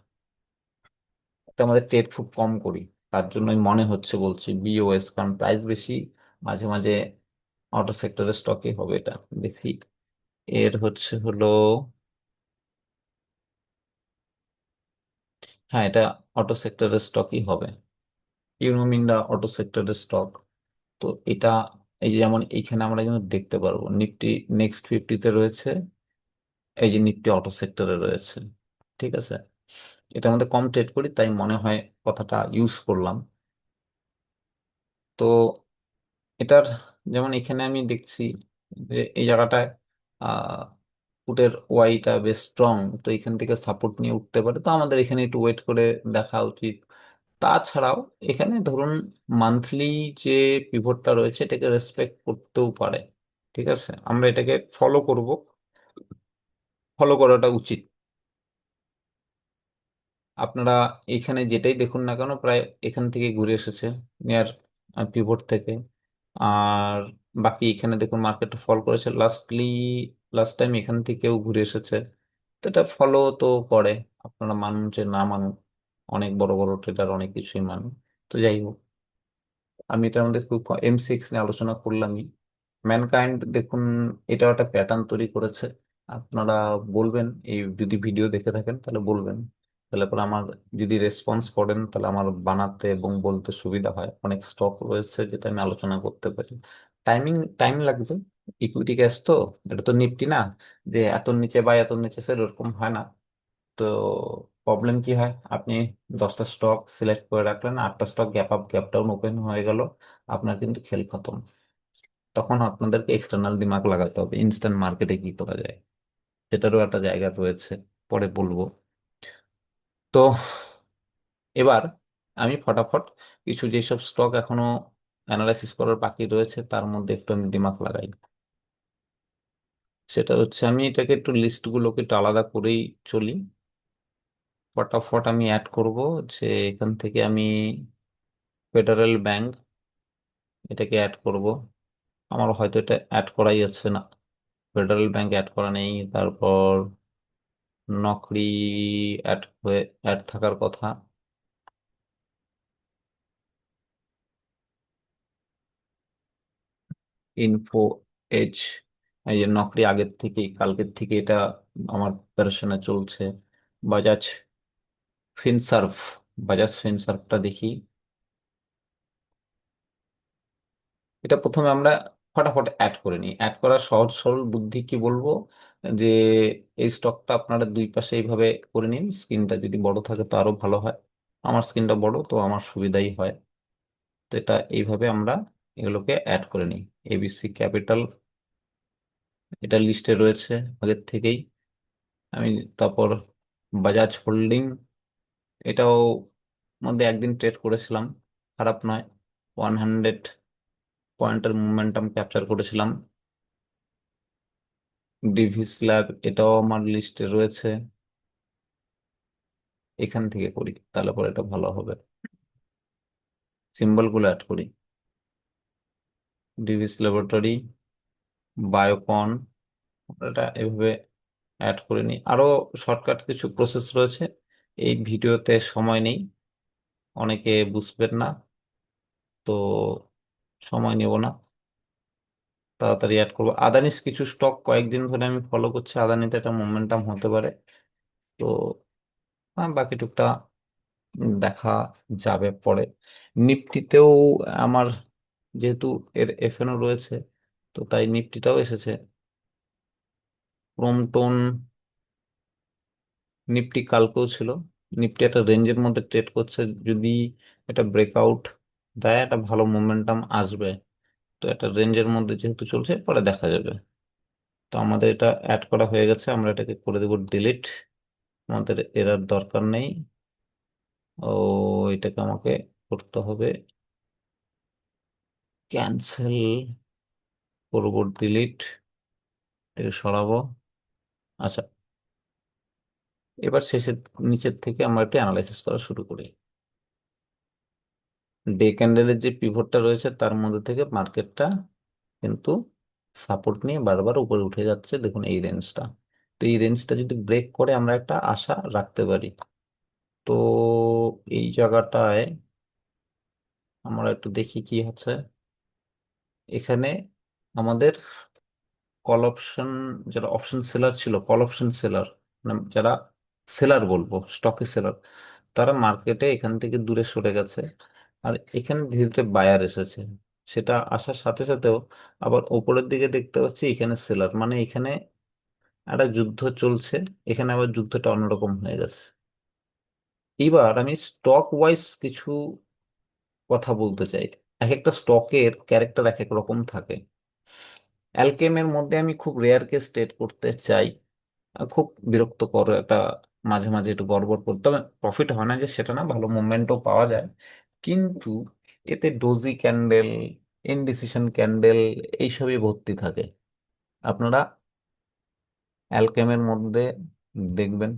এটা আমাদের ট্রেড খুব কম করি, তার জন্যই মনে হচ্ছে বলছি বিওএস, কারণ প্রাইস বেশি, মাঝে মাঝে অটো সেক্টরের স্টকই হবে এটা। দেখি, এর হচ্ছে হলো, হ্যাঁ এটা অটো সেক্টরের স্টকই হবে, ইউনোমিন্ডা অটো সেক্টরের স্টক। তো এটা, এই যে যেমন এইখানে আমরা কিন্তু দেখতে পারবো নিফটি নেক্সট 50-তে রয়েছে, এই যে নিফটি অটো সেক্টরে রয়েছে। ঠিক আছে, এটা আমাদের কম ট্রেড করি তাই মনে হয় কথাটা ইউজ করলাম। তো এটার, যেমন এখানে আমি দেখছি যে এই জায়গাটায় আহ পুটের ওয়াইটা বেশ স্ট্রং, তো এখান থেকে সাপোর্ট নিয়ে উঠতে পারে, তো আমাদের এখানে একটু ওয়েট করে দেখা উচিত। তাছাড়াও এখানে ধরুন মান্থলি যে পিভটটা রয়েছে এটাকে রেসপেক্ট করতেও পারে। ঠিক আছে, আমরা এটাকে ফলো করব, ফলো করাটা উচিত। আপনারা এখানে যেটাই দেখুন না কেন প্রায় এখান থেকে ঘুরে এসেছে, নিয়ার পিভট থেকে। আর বাকি এখানে দেখুন মার্কেট ফল করেছে লাস্ট টাইম এখান থেকেও ঘুরে এসেছে। তো এটা ফলো তো করে, আপনারা মানুন যে না মানুন, অনেক বড় বড় ট্রেডার অনেক কিছুই মানুন। তো যাই হোক, আমি এটার মধ্যে খুব M6 নিয়ে আলোচনা করলামই। ম্যানকাইন্ড দেখুন, এটাও একটা প্যাটার্ন তৈরি করেছে। আপনারা বলবেন, এই যদি ভিডিও দেখে থাকেন তাহলে বলবেন, তাহলে পরে আমার, যদি রেসপন্স করেন তাহলে আমার বানাতে এবং বলতে সুবিধা হয়। অনেক স্টক রয়েছে যেটা আমি আলোচনা করতে পারি। টাইম লাগবে, ইকুইটি ক্যাশ তো, এটা তো নিফটি না যে এত নিচে বা এত নিচে সেল, ওরকম হয় না। তো প্রবলেম কি হয়, আপনি 10টা স্টক সিলেক্ট করে রাখলেন, 8টা stock gap up gap down open হয়ে গেল, আপনার কিন্তু খেল খতম। তখন আপনাদেরকে এক্সটার্নাল দিমাগ লাগাতে হবে, ইনস্ট্যান্ট মার্কেটে কি করা যায়, সেটারও একটা জায়গা রয়েছে, পরে বলবো। তো এবার আমি ফটাফট কিছু যেসব স্টক এখনো অ্যানালাইসিস করার বাকি রয়েছে তার মধ্যে একটু আমি দিমাগ লাগাই। সেটা হচ্ছে, আমি এটাকে একটু লিস্টগুলোকে একটু আলাদা করেই চলি। ফটাফট আমি অ্যাড করব, যে এখান থেকে আমি ফেডারেল ব্যাংক, এটাকে অ্যাড করব। আমার হয়তো এটা অ্যাড করাই আছে না, ফেডারেল ব্যাংক অ্যাড করা নেই। তারপর নকরি অ্যাড থাকার কথা। ইনফো এজ, এই যে নকরি আগের থেকে, কালকের থেকে এটা আমার প্রিপারেশনে চলছে। বাজাজ ফিনসার্ভ, বাজাজ ফিনসার্ভটা দেখি। এটা প্রথমে আমরা ফটাফট অ্যাড করে নিই। অ্যাড করার সহজ সরল বুদ্ধি কি বলবো, যে এই স্টকটা আপনারা দুই পাশে এইভাবে করে নিন, স্ক্রিনটা যদি বড় থাকে তো আরো ভালো হয়। আমার স্ক্রিনটা বড় তো আমার সুবিধাই হয়। তো এটা এইভাবে আমরা এগুলোকে অ্যাড করে নিই। এবিসি ক্যাপিটাল, এটা লিস্টে রয়েছে আগের থেকেই। আমি তারপর বাজাজ হোল্ডিং, এটাও মধ্যে একদিন ট্রেড করেছিলাম, খারাপ নয়, 100 পয়েন্টের মোমেন্টাম ক্যাপচার করেছিলাম। ডিভিস ল্যাব, এটাও আমার লিস্টে রয়েছে, এখান থেকে করি তাহলে পরে এটা ভালো হবে। সিম্বলগুলো অ্যাড করি, ডিভিস ল্যাবরেটরি, বায়োকন, এটা এভাবে অ্যাড করে নিই। আরো শর্টকাট কিছু প্রসেস রয়েছে, এই ভিডিওতে সময় নেই, অনেকে বুঝবেন না, তো সময় নেব না, তাড়াতাড়ি অ্যাড করবো। আদানিস কিছু স্টক কয়েকদিন ধরে আমি ফলো করছি, আদানিতে একটা মোমেন্টাম হতে পারে। তো বাকি টুকটা দেখা যাবে পরে। নিফটিতেও আমার যেহেতু এর এফএনও রয়েছে, তো তাই নিফটিটাও এসেছে। ক্রোমটোন, নিফটি কালকেও ছিল। নিফটি একটা রেঞ্জের মধ্যে ট্রেড করছে, যদি এটা ব্রেকআউট দেয় একটা ভালো মোমেন্টাম আসবে। তো একটা রেঞ্জের মধ্যে যেহেতু চলছে, পরে দেখা যাবে। তো আমাদের এটা অ্যাড করা হয়ে গেছে, আমরা এটাকে করে দেবো ডিলিট, আমাদের এরার দরকার নেই। ও, এটাকে আমাকে করতে হবে ক্যান্সেল, করব ডিলিট। এটা সরাবো। আচ্ছা, এবার শেষের নিচের থেকে আমরা একটু অ্যানালাইসিস করা শুরু করি। ডে ক্যান্ডেলের যে পিভটটা রয়েছে তার মধ্যে থেকে মার্কেটটা কিন্তু সাপোর্ট নিয়ে বারবার উপরে উঠে যাচ্ছে, দেখুন এই রেঞ্জটা। তো এই রেঞ্জটা যদি ব্রেক করে আমরা একটা আশা রাখতে পারি। তো এই জায়গাটায় আমরা একটু দেখি কি হচ্ছে এখানে। আমাদের কল অপশন, যারা অপশন সেলার ছিল, কল অপশন সেলার, যারা সেলার বলবো, স্টকে সেলার, তারা মার্কেটে এখান থেকে দূরে সরে গেছে। আর এখানে ধীরে ধীরে বায়ার এসেছে। সেটা আসার সাথে সাথেও আবার ওপরের দিকে দেখতে পাচ্ছি এখানে সেলার, মানে এখানে একটা যুদ্ধ চলছে। এখানে আবার যুদ্ধটা অন্যরকম হয়ে গেছে। এবার আমি স্টক ওয়াইজ কিছু কথা বলতে চাই। এক একটা স্টকের ক্যারেক্টার এক এক রকম থাকে। অ্যালকেমের মধ্যে আমি খুব রেয়ার কেস স্টেট করতে চাই, খুব বিরক্তকর একটা, মাঝে মাঝে একটু গড়বড় করতে হবে। প্রফিট হয় না যে সেটা না, ভালো মুভমেন্টও পাওয়া যায়, কিন্তু এতে ডোজি ক্যান্ডেল, ইনডিসিশন ক্যান্ডেল এইসবই ভর্তি থাকে। আপনারা অ্যালকেমের মধ্যে দেখবেন,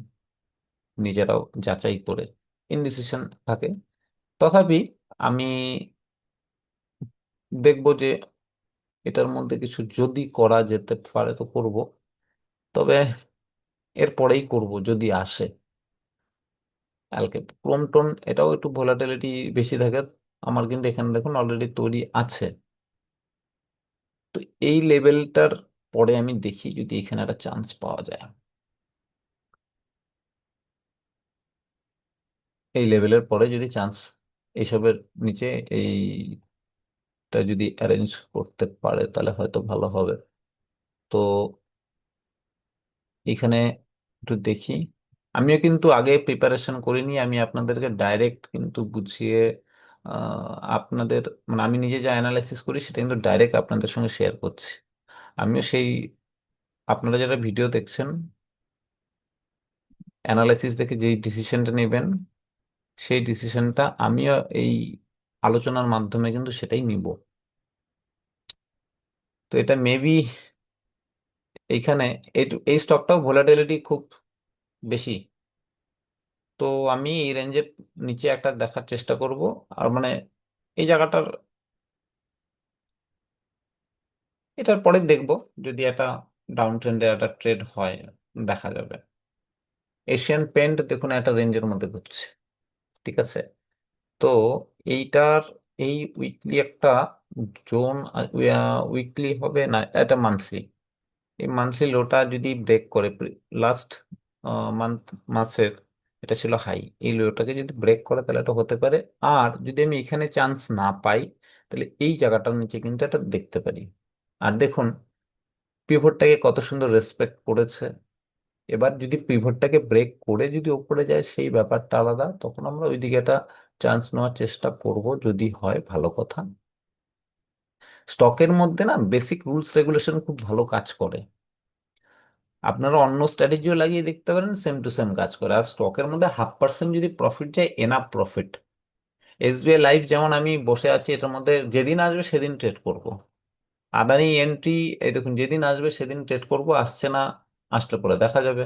নিজেরাও যাচাই করে, ইনডিসিশন থাকে। তথাপি আমি দেখব যে এটার মধ্যে কিছু যদি করা যেতে পারে তো করব, তবে এরপরেই করব যদি আসে। অ্যালকেম ক্রোমটোন এটাও একটু ভোলাটিলিটি বেশি থাকে। আমার কিন্তু এখানে দেখুন অলরেডি তৈরি আছে। তো এই লেভেলটার পরে আমি দেখি যদি এখানে একটা চান্স পাওয়া যায়। এই লেভেলের পরে যদি চান্স, এইসবের নিচে এইটা যদি অ্যারেঞ্জ করতে পারে তাহলে হয়তো ভালো হবে। তো এখানে একটু দেখি। আমিও কিন্তু আগে প্রিপারেশন করিনি, আমি আপনাদেরকে ডাইরেক্ট কিন্তু বুঝিয়ে আপনাদের, মানে আমি নিজে যা অ্যানালাইসিস করি সেটা কিন্তু ডাইরেক্ট আপনাদের সঙ্গে শেয়ার করছি। আমিও সেই, আপনারা যারা ভিডিও দেখছেন, অ্যানালাইসিস দেখে যেই ডিসিশনটা নেবেন, সেই ডিসিশনটা আমিও এই আলোচনার মাধ্যমে কিন্তু সেটাই নিব। তো এটা মেবি এইখানে এই স্টকটাও ভোলাটিলিটি খুব বেশি। তো আমি এই রেঞ্জের নিচে একটা দেখার চেষ্টা করব। আর মানে এই জায়গাটার, এটার পরে দেখব যদি একটা ডাউন ট্রেন্ডে একটা ট্রেড হয়, দেখা যাবে। এশিয়ান পেন্ট দেখুন একটা রেঞ্জের মধ্যে ঘুরছে, ঠিক আছে। তো এইটার এই উইকলি একটা জোন, উইকলি হবে না, এটা মান্থলি। এই মান্থলি লোটা যদি ব্রেক করে, লাস্ট মান্থ, মাসের এটা ছিল হাই, এই লোটাকে যদি ব্রেক করে তাহলে এটা হতে পারে। আর যদি আমি এখানে চান্স না পাই তাহলে এই জায়গাটার নিচে কিন্তু এটা দেখতে পারি। আর দেখুন পিভটটাকে কত সুন্দর রেসপেক্ট করেছে। এবার যদি পিভটটাকে ব্রেক করে যদি ওপরে যায় সেই ব্যাপারটা আলাদা, তখন আমরা ওইদিকে একটা চান্স নেওয়ার চেষ্টা করব, যদি হয় ভালো কথা। স্টকের মধ্যে না বেসিক রুলস রেগুলেশন খুব ভালো কাজ করে। আপনারা অন্য স্ট্র্যাটেজিও লাগিয়ে দেখতে পারেন, সেম টু সেম কাজ করে। আর স্টকের মধ্যে 0.5% যদি প্রফিট যায়, এনাফ প্রফিট। এসবিআই লাইফ যেমন আমি বসে আছি, এটার মধ্যে যেদিন আসবে সেদিন ট্রেড করব। আদানি এন্ট্রি, এই দেখুন যেদিন আসবে সেদিন ট্রেড করব, আসছে না, আসলে পরে দেখা যাবে।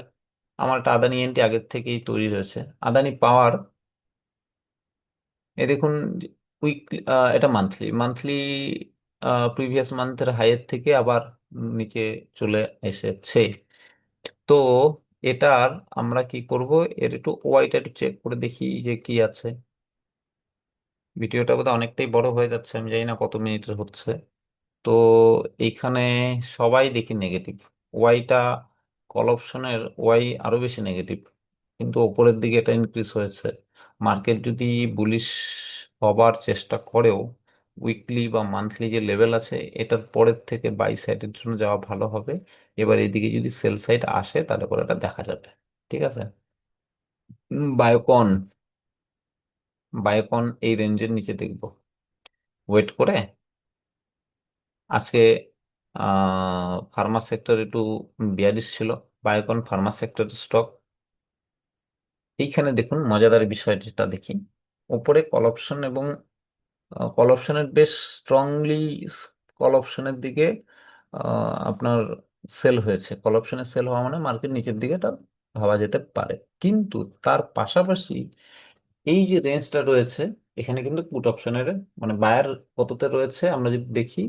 আমার একটা আদানি এন্ট্রি আগের থেকেই তৈরি রয়েছে। আদানি পাওয়ার, এই দেখুন উইকলি, এটা মান্থলি, মান্থলি প্রিভিয়াস মান্থের হাইয়ের থেকে আবার নিচে চলে এসেছে। তো এটার আমরা কি করব, এর একটু ওয়াইটা একটু চেক করে দেখি যে কি আছে। ভিডিওটা বোধহয় অনেকটাই বড় হয়ে যাচ্ছে, আমি জানি না কত মিনিটের হচ্ছে। তো এইখানে সবাই দেখি নেগেটিভ। ওয়াইটা, কল অপশনের ওয়াই আরো বেশি নেগেটিভ, কিন্তু ওপরের দিকে এটা ইনক্রিজ হয়েছে। মার্কেট যদি বুলিশ হবার চেষ্টা করেও, উইকলি বা মান্থলি যে লেভেল আছে এটার পরের থেকে বাই সাইডের জন্য যাওয়া ভালো হবে। এবার এদিকে যদি সেল সাইড আসে তাহলে পরে এটা দেখা যাবে। ঠিক আছে। বায়োকন, বায়োকন এই রেঞ্জের নিচে দেখব, ওয়েট করে। আজকে ফার্মা সেক্টর একটু বিয়ারিশ ছিল, বায়োকন ফার্মা সেক্টর স্টক। এইখানে দেখুন মজাদার বিষয় যেটা দেখি, উপরে কল অপশন এবং কল অপশনের বেশ স্ট্রংলি, কল অপশনের দিকে আপনার সেল হয়েছে, কল অপশনে সেল হওয়া মানে মার্কেট নিচের দিকে এটা ভাবা যেতে পারে। কিন্তু তার পাশাপাশি এই যে রেঞ্জটা রয়েছে, এখানে কিন্তু পুট অপশনের মানে বায়ার কততে রয়েছে আমরা যদি দেখি,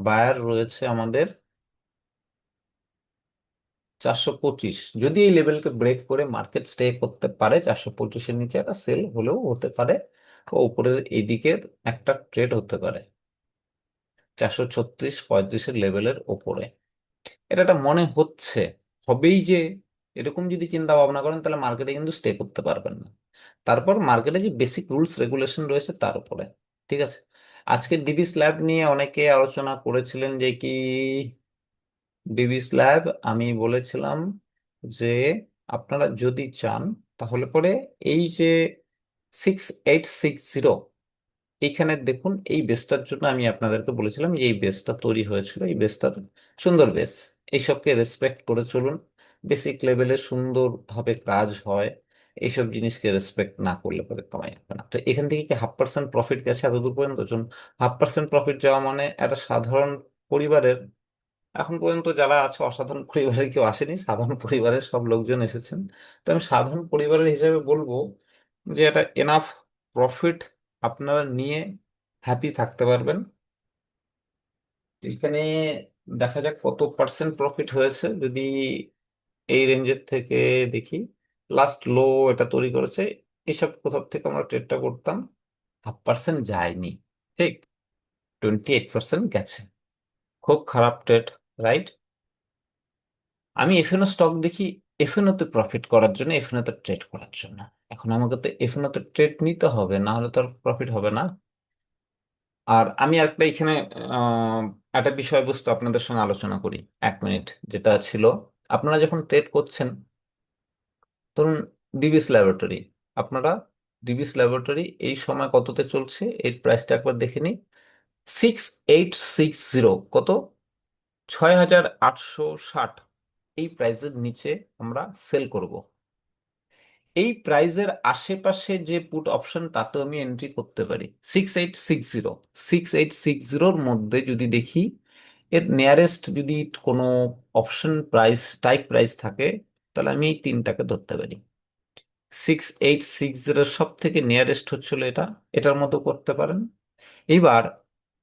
বায়ার রয়েছে আমাদের 425। যদি এই লেভেলকে ব্রেক করে মার্কেট স্টে করতে পারে 425-এর নিচে, একটা সেল হলেও হতে পারে, ও উপরের এই দিকের একটা ট্রেড হতে পারে 436-35-এর লেভেলের ওপরে। এটা একটা মনে হচ্ছে হবেই যে, এরকম যদি চিন্তা ভাবনা করেন তাহলে মার্কেটে কিন্তু স্টে করতে পারবেন না। তারপর মার্কেটে যে বেসিক রুলস রেগুলেশন রয়েছে তার উপরে। ঠিক আছে, আজকে ডিবি স্ল্যাব নিয়ে অনেকে আলোচনা করেছিলেন যে কি, ডিবি স্ল্যাব আমি বলেছিলাম যে আপনারা যদি চান তাহলে পরে এই যে 6860, এইখানে দেখুন, এই বেসটার জন্য আমি আপনাদেরকে বলেছিলাম যে এই বেসটা তৈরি হয়েছিল, এই বেসটার সুন্দর বেস, এইসবকে রেসপেক্ট করে চলুন। বেসিক লেভেলে সুন্দরভাবে কাজ হয়, এইসব জিনিসকে রেসপেক্ট না করলে পরে কামাই হবে না। তো এখান থেকে কি 0.5% প্রফিট গেছে এতদূর পর্যন্ত? 0.5% প্রফিট যাওয়া মানে একটা সাধারণ পরিবারের, এখন পর্যন্ত যারা আছে অসাধারণ পরিবারের কেউ আসেনি, সাধারণ পরিবারের সব লোকজন এসেছেন। তো আমি সাধারণ পরিবারের হিসেবে বলবো যে এটা এনাফ প্রফিট আপনারা নিয়ে হ্যাপি থাকতে পারবেন। এখানে দেখা যাক কত পার্সেন্ট প্রফিট হয়েছে। যদি এই রেঞ্জের থেকে দেখি, লাস্ট লো এটা তৈরি করেছে, এসব কোথাও থেকে আমরা ট্রেডটা করতাম, 0.5% যায়নি, ঠিক 28% গেছে। খুব খারাপ ট্রেড, রাইট? আমি এফএনও স্টক দেখি এফএনও তে প্রফিট করার জন্য, এফএনও তে ট্রেড করার জন্য। এখন আমাকে তো এফএনও তে ট্রেড নিতে হবে, না হলে তো আর প্রফিট হবে না। আর আমি একটা এখানে আহ, একটা বিষয়বস্তু আপনাদের সঙ্গে আলোচনা করি 1 মিনিট, যেটা ছিল, আপনারা যখন ট্রেড করছেন, ধরুন ডিবিস ল্যাবরেটরি, আপনারা ডিবিস ল্যাবরেটরি এই সময় কততে চলছে এর প্রাইসটা একবার দেখে নিই। 6860, কত? 6860। এই প্রাইসের নিচে আমরা সেল করব। এই প্রাইজের আশেপাশে যে পুট অপশন তাতে আমি এন্ট্রি করতে পারি। 6860, 6860-র মধ্যে যদি দেখি, এর নিয়ারেস্ট যদি কোনো অপশন প্রাইস টাইপ প্রাইস থাকে, তাহলে আমি এই তিনটাকে ধরতে পারি। 6860-এর সব থেকে নিয়ারেস্ট হচ্ছিল এটা, এটার মতো করতে পারেন। এইবার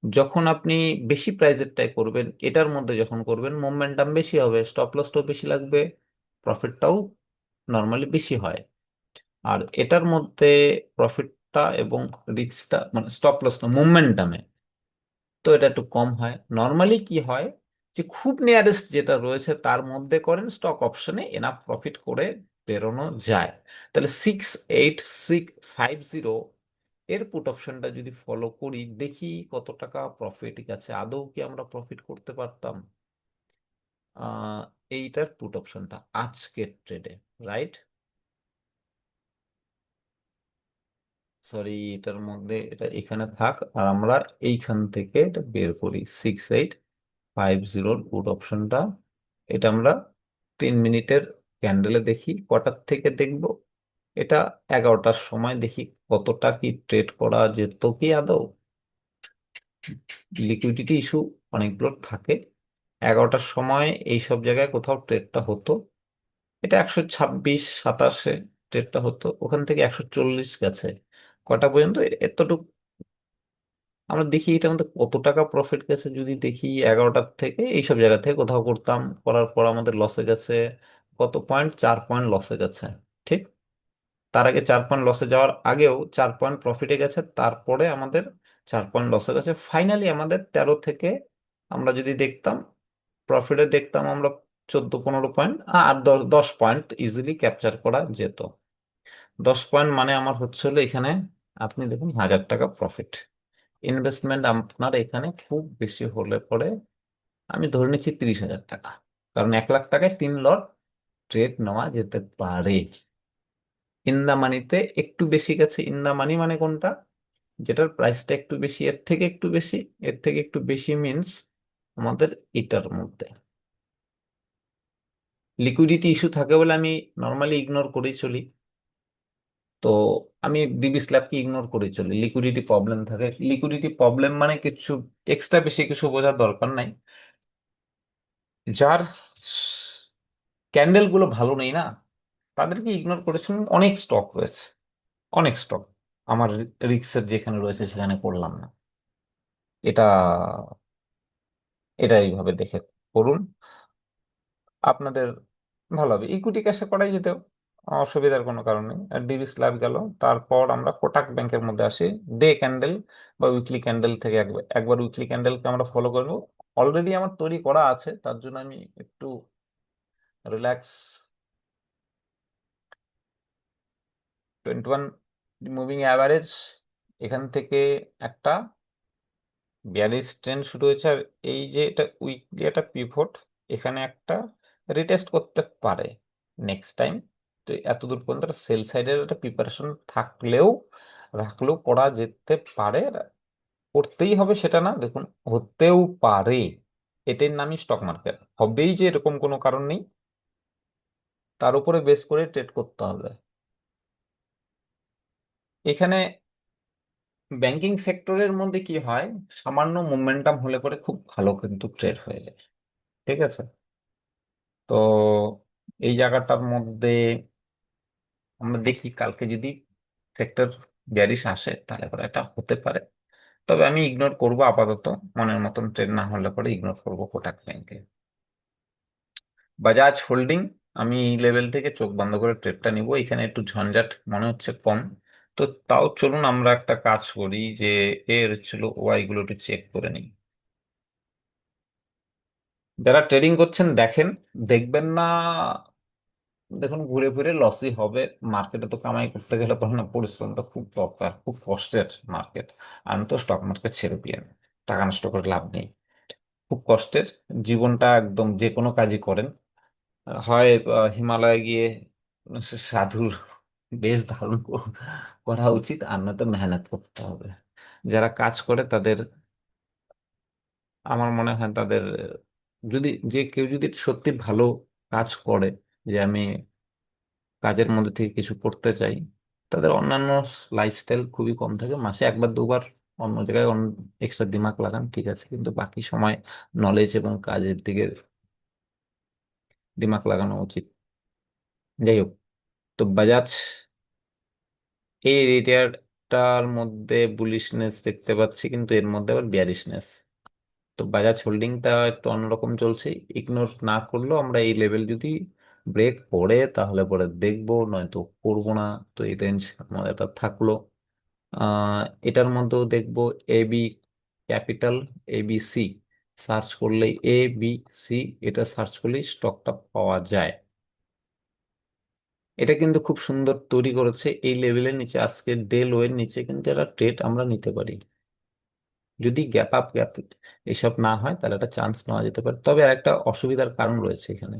যখন আপনি বেশি প্রাইজেরটাই করবেন, এটার মধ্যে যখন করবেন, মোমেন্টাম বেশি হবে, স্টপ লসটাও বেশি লাগবে, প্রফিটটাও নর্মালি বেশি হয়। আর এটার মধ্যে প্রফিটটা এবং রিস্কটা মানে স্টপ লস না মুভমেন্টামে, তো এটা একটু কম হয়। নর্মালি কি হয় যে খুব নিয়ারেস্ট যেটা রয়েছে তার মধ্যে করেন, স্টক অপশনে এনাফ প্রফিট করে বেরোনো যায়। তাহলে 6860 এর পুট অপশনটা যদি ফলো করি, দেখি কত টাকা প্রফিট গেছে, আদৌ কি আমরা প্রফিট করতে পারতাম আহ এইটার পুট অপশনটা আজকের ট্রেডে, রাইট? সরি, এটার মধ্যে এটা এখানে থাক, আর আমরা এইখান থেকে এটা বের করি 6850 পুট অপশনটা। এটা আমরা 3 মিনিটের ক্যান্ডেলে দেখি, কটার থেকে দেখব, এটা 11টার সময় দেখি কতটা কি ট্রেড করা যেত কি আদৌ। লিকুইডিটি ইস্যু অনেকগুলো থাকে, 11টার সময় এই সব জায়গায় কোথাও ট্রেডটা হতো, এটা 126-27-এ ট্রেডটা হতো, ওখান থেকে 140 গেছে, কটা পর্যন্ত এতটুকু আমরা দেখি। এটা আমাদের কত টাকা প্রফিট গেছে যদি দেখি, 11টার থেকে এইসব জায়গা থেকে কোথাও করতাম, করার পর আমাদের লসে গেছে কত পয়েন্ট, 4 পয়েন্ট লসে গেছে, ঠিক? তার আগে 4 পয়েন্ট লসে যাওয়ার আগেও 4 পয়েন্ট প্রফিটে গেছে, তারপরে আমাদের 4 পয়েন্ট লসে গেছে, ফাইনালি আমাদের 13 থেকে আমরা যদি দেখতাম প্রফিটে দেখতাম আমরা 14-15 পয়েন্ট, আর 10 10 পয়েন্ট ইজিলি ক্যাপচার করা যেত। 10 পয়েন্ট মানে আমার হচ্ছে হলো এখানে আপনি দেখুন 1000 টাকা প্রফিট। ইনভেস্টমেন্ট আপনার এখানে খুব বেশি হলে পরে আমি ধরে নিচ্ছি 30,000 টাকা, কারণ 1 লাখ টাকায় 3 লট ট্রেড নেওয়া যেতে পারে। ইন দা মানিতে একটু বেশি গেছে। ইন দা মানি মানে কোনটা? যেটার প্রাইসটা একটু বেশি, এর থেকে একটু বেশি, এর থেকে একটু বেশি মিন্স আমাদের এটার মধ্যে লিকুইডিটি ইস্যু থাকে বলে আমি নর্মালি ইগনোর করেই চলি। তো আমি ডিবি স্ল্যাবকে ইগনোর করে চলি, লিকুইডিটি প্রবলেম থাকে। লিকুইডিটি প্রবলেম মানে কিছু এক্সট্রা বেশি কিছু বোঝার দরকার নাই। যার ক্যান্ডেল গুলো ভালো নেই না, তাদেরকে ইগনোর করেছেন। অনেক স্টক রয়েছে, অনেক স্টক আমার রিক্সের যেখানে রয়েছে সেখানে করলাম না। এটা এটা এইভাবে দেখে করুন, আপনাদের ভালো হবে। ইকুইটি ক্যাশে করাই যেতে অসুবিধার কোনো কারণ নেই। আর ডিবি স্ল্যাব গেল, তারপর আমরা কোটাক ব্যাংকের মধ্যে আসি। ডে ক্যান্ডেল বা উইকলি ক্যান্ডেল থেকে একবার একবার উইকলি ক্যান্ডেলকে আমরা ফলো করবো। অলরেডি আমার তৈরি করা আছে, তার জন্য আমি একটু রিল্যাক্স। 21 মুভিং অ্যাভারেজ, এখান থেকে একটা বিয়ারিশ ট্রেন্ড শুরু হয়েছে। আর এই যে এটা উইকলি একটা পিভট, এখানে একটা রিটেস্ট করতে পারে নেক্সট টাইম। তো এতদূর পর্যন্ত সেল সাইডের একটা প্রিপারেশন থাকলেও রাখলেও করা যেতে পারে। করতেই হবে সেটা না, দেখুন হতেও পারে। এটার নামই স্টক মার্কেট, হবেই যে এরকম কোনো কারণ নেই, তার উপরে বেস করে ট্রেড করতে হবে। এখানে ব্যাংকিং সেক্টরের মধ্যে কি হয়, সামান্য মোমেন্টাম হলে পরে খুব ভালো কিন্তু ট্রেড হয়ে যায়। ঠিক আছে, তো এই জায়গাটার মধ্যে আমরা দেখি কালকে যদি সেক্টর ব্যারিশ আসে তাহলে পরে এটা হতে পারে। তবে আমি ইগনোর করব আপাতত, মনের মতন ট্রেড না হলে পরে ইগনোর করব কোটাক ব্যাংকে। বাজাজ হোল্ডিং, আমি এই লেভেল থেকে চোখ বন্ধ করে ট্রেডটা নিব। এখানে একটু ঝঞ্ঝাট মনে হচ্ছে কম। তো তাও চলুন আমরা একটা কাজ করি, যে এর ছিল ওয়াই গুলো একটু চেক করে নিই। যারা ট্রেডিং করছেন দেখেন, দেখবেন না, দেখুন ঘুরে ফিরে লসই হবে। মার্কেটে তো কামাই করতে গেলে তখন না পরিশ্রমটা খুব দরকার, খুব কষ্টের মার্কেট। আমি তো স্টক মার্কেট ছেড়ে দিয়ে টাকা নষ্ট করে লাভ নেই, খুব কষ্টের। জীবনটা একদম যে কোনো কাজই করেন, হয় হিমালয়ে গিয়ে সাধুর বেশ ধারণ করা উচিত, আর নয়তো মেহনত করতে হবে। যারা কাজ করে তাদের, আমার মনে হয় তাদের, যদি যে কেউ যদি সত্যি ভালো কাজ করে, যে আমি কাজের মধ্যে থেকে কিছু করতে চাই, তাদের অন্যান্য লাইফস্টাইল খুবই কম থাকে। মাসে একবার দুবার অন্য জায়গায় এক্সট্রা দিমাগ লাগান ঠিক আছে, কিন্তু বাকি সময় নলেজ এবং কাজের দিকে দিমাগ লাগানো উচিত। যাই হোক, তো বাজাজ এই রেডিয়ারটার মধ্যে বুলিশনেস দেখতে পাচ্ছি, কিন্তু এর মধ্যে আবার বিয়ারিশনেস। তো বাজাজ হোল্ডিংটা একটু অন্যরকম চলছে। ইগনোর না করলেও আমরা এই লেভেল যদি ব্রেক করে তাহলে পরে দেখবো, নয়তো করবো না। তো এই রেঞ্জ আমাদের এটা থাকলো। এটার মধ্যেও দেখবো এবি ক্যাপিটাল, এবিসি সার্চ করলে, এ বি সি এটা সার্চ করলেই স্টকটা পাওয়া যায়। এটা কিন্তু খুব সুন্দর তৈরি করেছে এই লেভেলের নিচে, আজকে ডে লো এর নিচে কিন্তু এটা ট্রেড আমরা নিতে পারি। যদি গ্যাপ আপ গ্যাপ এসব না হয় তাহলে একটা চান্স নেওয়া যেতে পারে। তবে আর একটা অসুবিধার কারণ রয়েছে এখানে।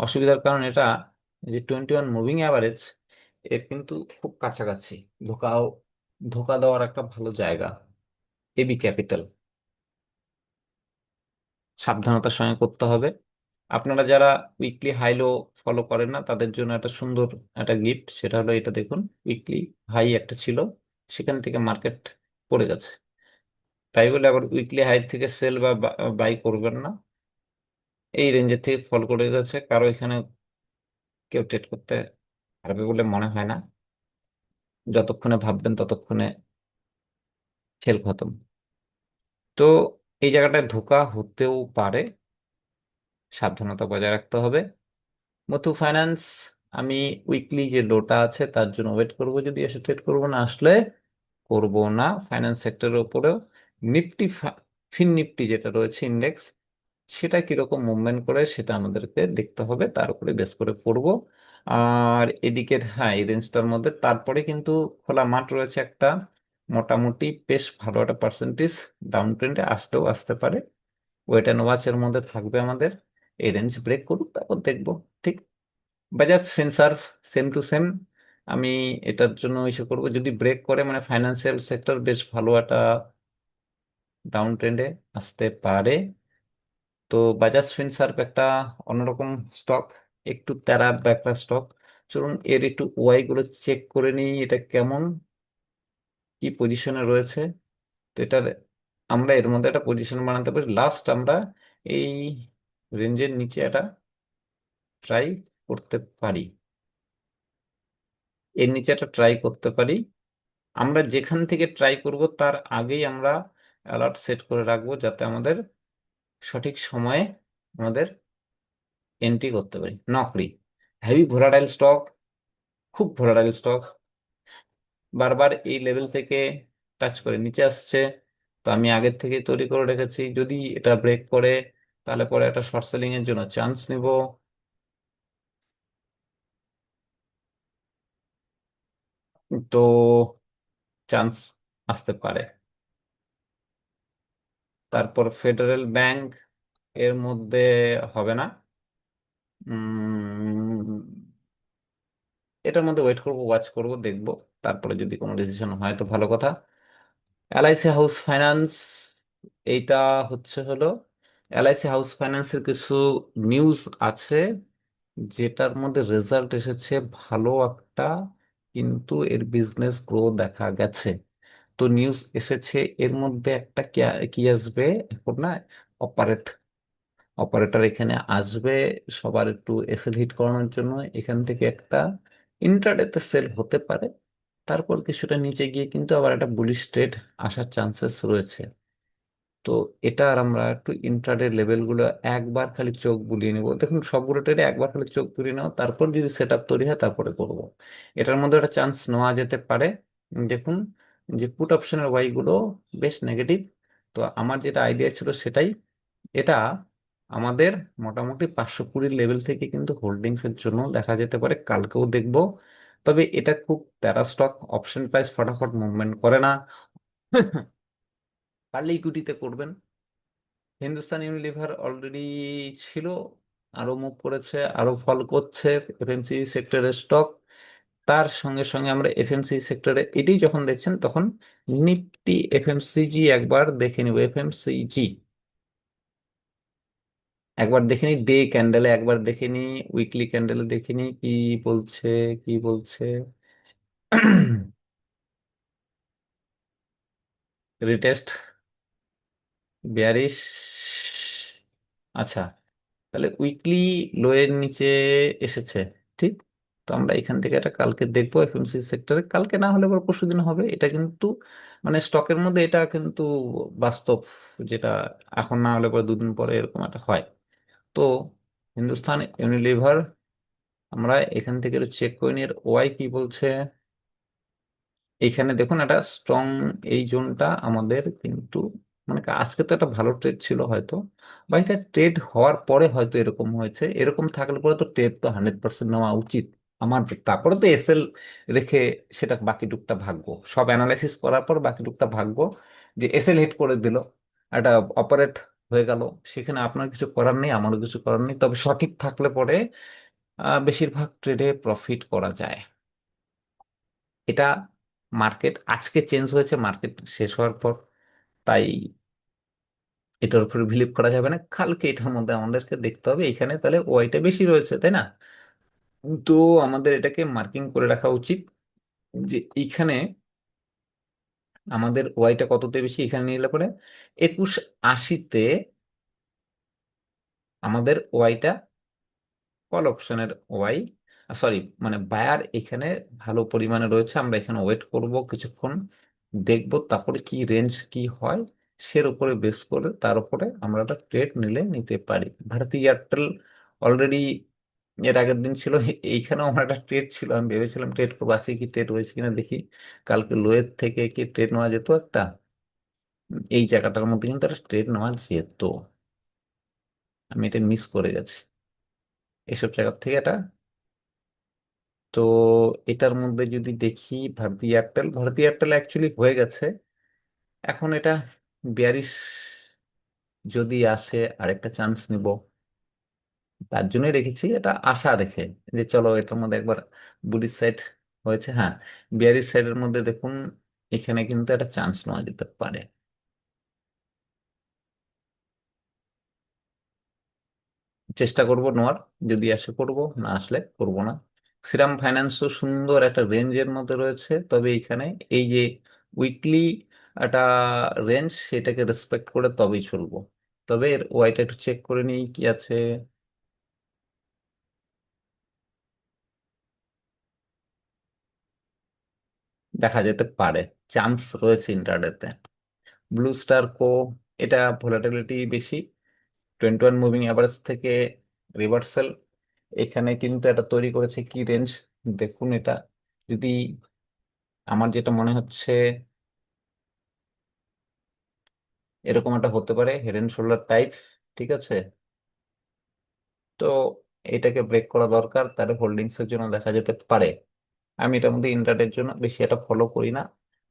অসুবিধার কারণ এটা, যে 21 মুভিং অ্যাভারেজ এর কিন্তু খুব কাছাকাছি, ধোকাও ধোকা দেওয়ার একটা ভালো জায়গা এবি ক্যাপিটাল। সাবধানতার সঙ্গে করতে হবে। আপনারা যারা উইকলি হাই লো ফলো করেন না তাদের জন্য একটা সুন্দর একটা গিফট, সেটা হলো এটা দেখুন। উইকলি হাই একটা ছিল, সেখান থেকে মার্কেট পড়ে গেছে। তাই বলে আবার উইকলি হাই থেকে সেল বা বাই করবেন না। এই রেঞ্জের থেকে ফল করে গেছে, কারো এখানে কেউ ট্রেড করতে পারবে বলে মনে হয় না। যতক্ষণে ভাববেন ততক্ষণে খেল খতম। তো এই জায়গাটায় ধোকা হতেও পারে, সাবধানতা বজায় রাখতে হবে। মুথু ফাইন্যান্স, আমি উইকলি যে লোটা আছে তার জন্য ওয়েট করব, যদি এসে ট্রেড করবো, না আসলে করব না। ফাইন্যান্স সেক্টরের উপরেও নিফটি, ফিন নিফটি যেটা রয়েছে ইন্ডেক্স, সেটা কিরকম মুভমেন্ট করে সেটা আমাদেরকে দেখতে হবে, তার উপরে বেস করে পড়ব। আর এদিকের হ্যাঁ এই রেঞ্জটার মধ্যে তারপরে কিন্তু খোলা মাঠ রয়েছে একটা, মোটামুটি বেশ ভালো একটা পার্সেন্টেজ ডাউন ট্রেন্ডে আসতেও আসতে পারে। ওয়েট অ্যান্ড ওয়াচের মধ্যে থাকবে আমাদের। এই রেঞ্জ ব্রেক করুক তারপর দেখবো। ঠিক, Bajaj Finserv same to same. আমি এটার জন্য ইসে করবো, যদি ব্রেক করে মানে ফাইন্যান্সিয়াল সেক্টর বেশ ভালো একটা ডাউন ট্রেন্ডে আসতে পারে। তো বাজাজ ফিনসার্ভ একটা অন্যরকম স্টক, একটু তেরার একটা স্টক। চলুন এর একটু ওয়াই গুলো চেক করে নিই, এটা কেমন কি পজিশনে রয়েছে। তো এটার আমরা এর মধ্যে একটা পজিশন বানাতে পারি। লাস্ট আমরা এই রেঞ্জের নিচে এটা ট্রাই করতে পারি, এর নিচে একটা ট্রাই করতে পারি। আমরা যেখান থেকে ট্রাই করব তার আগেই আমরা অ্যালার্ট সেট করে রাখবো, যাতে আমাদের সঠিক সময়ে আমাদের এন্ট্রি করতে পারি। নকরি হেভি ভোলাটাইল স্টক, খুব ভোলাটাইল স্টক, বারবার এই লেভেল থেকে টাচ করে নিচে আসছে। তো আমি আগের থেকে তৈরি করে রেখেছি, যদি এটা ব্রেক করে তাহলে পরে একটা শর্ট সেলিং এর জন্য চান্স নিব। তো চান্স আসতে পারে। তারপর ফেডারেল ব্যাংক, এর মধ্যে হবে না। উম, এটার মধ্যে ওয়েট করব, ওয়াচ করব, দেখব। তারপরে যদি কোনো ডিসিশন হয় তো ভালো কথা। এলআইসি হাউস ফাইন্যান্স, এইটা হলো এলআইসি হাউস ফাইন্যান্সের কিছু নিউজ আছে, যেটার মধ্যে রেজাল্ট এসেছে ভালো একটা, কিন্তু এর বিজনেস গ্রো দেখা গেছে। তো নিউজ এসেছে, এর মধ্যে একটা কি কি আসবে এখন না, অপারেট অপারেটর এখানে আসবে সবার একটু এসএল হিট করানোর জন্য। এখান থেকে একটা ইন্ট্রাডেতে সেল হতে পারে, তারপর কিছুটা নিচে গিয়ে কিন্তু আবার একটা বুলিশ ট্রেড আসার চান্সেস রয়েছে। তো এটা আর আমরা একটু ইন্ট্রাডে লেভেলগুলো একবার খালি চোখ বুলিয়ে নিব। দেখুন সবগুলো ট্রেডে একবার খালি চোখ বুলিয়ে নেওয়া, তারপর যদি সেট আপ তৈরি হয় তারপরে করব। এটার মধ্যে একটা চান্স নেওয়া যেতে পারে। দেখুন যে পুট অপশনের ওয়াই গুলো বেশ নেগেটিভ। তো আমার যেটা আইডিয়া ছিল সেটাই, এটা আমাদের মোটামুটি 520 লেভেল থেকে কিন্তু হোল্ডিংস এর জন্য দেখা যেতে পারে, কালকেও দেখব। তবে এটা খুব প্যারা স্টক, অপশন প্রাইস ফটাফট মুভমেন্ট করে না। পারলে ইকুইটিতে করবেন। হিন্দুস্তান ইউনিলিভার অলরেডি ছিল, আরো মুভ করেছে, আরো ফল করছে। এফএমসি সেক্টরের স্টক, তার সঙ্গে সঙ্গে আমরা এফএমসি সেক্টরে এটি যখন দেখছেন তখন নিফটি এফএমসিজি একবার দেখে নিব। এফএমসিজি একবার দেখে নি, ডে ক্যান্ডেলে একবার দেখে নি, উইকলি ক্যান্ডেলে দেখে নি কি বলছে, কি বলছে। Retest bearish. আচ্ছা, তাহলে উইকলি লোয়ের নিচে এসেছে, ঠিক। তো আমরা এখান থেকে এটা কালকে দেখবো এফএমসি সেক্টরে, কালকে না হলে পর পরশুদিন হবে। এটা কিন্তু মানে স্টকের মধ্যে এটা কিন্তু বাস্তব, যেটা এখন না হলে পরে দুদিন পরে এরকম একটা হয়। তো হিন্দুস্তান ইউনিলিভার আমরা এখান থেকে চেক করে নিয়ে ওয়াই কি বলছে। এইখানে দেখুন একটা স্ট্রং, এই জোনটা আমাদের কিন্তু মানে আজকে তো একটা ভালো ট্রেড ছিল হয়তো, বা এটা ট্রেড হওয়ার পরে হয়তো এরকম হয়েছে। এরকম থাকলে পরে তো ট্রেড তো 100% নেওয়া উচিত আমার। তারপরে তো এসএল রেখে সেটা বাকি টুকটা ভাগ্য, সব অ্যানালাইসিস করার পর বাকি টুকটা ভাগ্য, যে এসএল হিট করে দিল, একটা অপারেট হয়ে গেল, সেখানে আপনার কিছু করার নেই, আমারও কিছু করার নেই। তবে সঠিক থাকলে পরে বেশিরভাগ ট্রেডে প্রফিট করা যায়। এটা মার্কেট আজকে চেঞ্জ হয়েছে মার্কেট শেষ হওয়ার পর, তাই এটার উপর বিলিভ করা যাবে না। কালকে এটার মধ্যে আমাদেরকে দেখতে হবে, এখানে তাহলে ওয়াইটা বেশি রয়েছে, তাই না? তো আমাদের এটাকে মার্কিং করে রাখা উচিত, যে এইখানে আমাদের ওয়াইটা কততে বেশি, এখানে নিলে পরে 2180-তে আমাদের ওয়াইটা, কল অপশনের ওয়াই, সরি মানে বায়ার এখানে ভালো পরিমাণে রয়েছে। আমরা এখানে ওয়েট করব কিছুক্ষণ, দেখব তারপরে কি রেঞ্জ কি হয়, সের উপরে বেস করে তার উপরে আমরা একটা ট্রেড নিলে নিতে পারি। ভারতী এয়ারটেল অলরেডি এর আগের দিন ছিল, এইখানেও আমার একটা ট্রেড ছিল, আমি ভেবেছিলাম ট্রেড করবো, আজকে কি ট্রেড হয়েছে কিনা দেখি। কালকে লোয়ের থেকে কি ট্রেড নেওয়া যেত একটা, এই জায়গাটার মধ্যে কিন্তু একটা ট্রেড নেওয়া যেত, আমি এটা মিস করে গেছি এসব জায়গা থেকে এটা। তো এটার মধ্যে যদি দেখি ভারতী এয়ারটেল অ্যাকচুয়ালি হয়ে গেছে, এখন এটা বিয়ারিশ যদি আসে আরেকটা চান্স নিব, তার জন্যই রেখেছি এটা আশা রেখে, যে চলো এটার মধ্যে একবার বুলিশ সাইড হয়েছে। হ্যাঁ, বিয়ারিশ সাইডের মধ্যে দেখুন এখানে কিন্তু একটা চান্স নেওয়া যেতে পারে। চেষ্টা করব নেওয়ার, যদি আসে করব, না আসলে করব না। শ্রীরাম ফাইন্যান্সও সুন্দর একটা রেঞ্জের মধ্যে রয়েছে, তবে এখানে এই যে উইকলি একটা রেঞ্জ, সেটাকে রেসপেক্ট করে তবেই চলবো। তো তবে এর ওয়াইটা একটু চেক করে নিই কি আছে। দেখা যেতে পারে, চান্স রয়েছে ইন্টারডেতে। ব্লু স্টার কো, এটা ভোলাটিলিটি বেশি, 21 মুভিং অ্যাভারেজ থেকে রিভার্সাল। এখানে কিন্তু এটা তৈরি করেছে কি রেঞ্জ, দেখুন এটা। যদি, আমার যেটা মনে হচ্ছে এরকম একটা হতে পারে হেড এন্ড শোল্ডার টাইপ, ঠিক আছে। তো এটাকে ব্রেক করা দরকার, তাহলে হোল্ডিংস এর জন্য দেখা যেতে পারে। আমি এটার মধ্যে ইন্টারডের জন্য বেশি এটা ফলো করি না,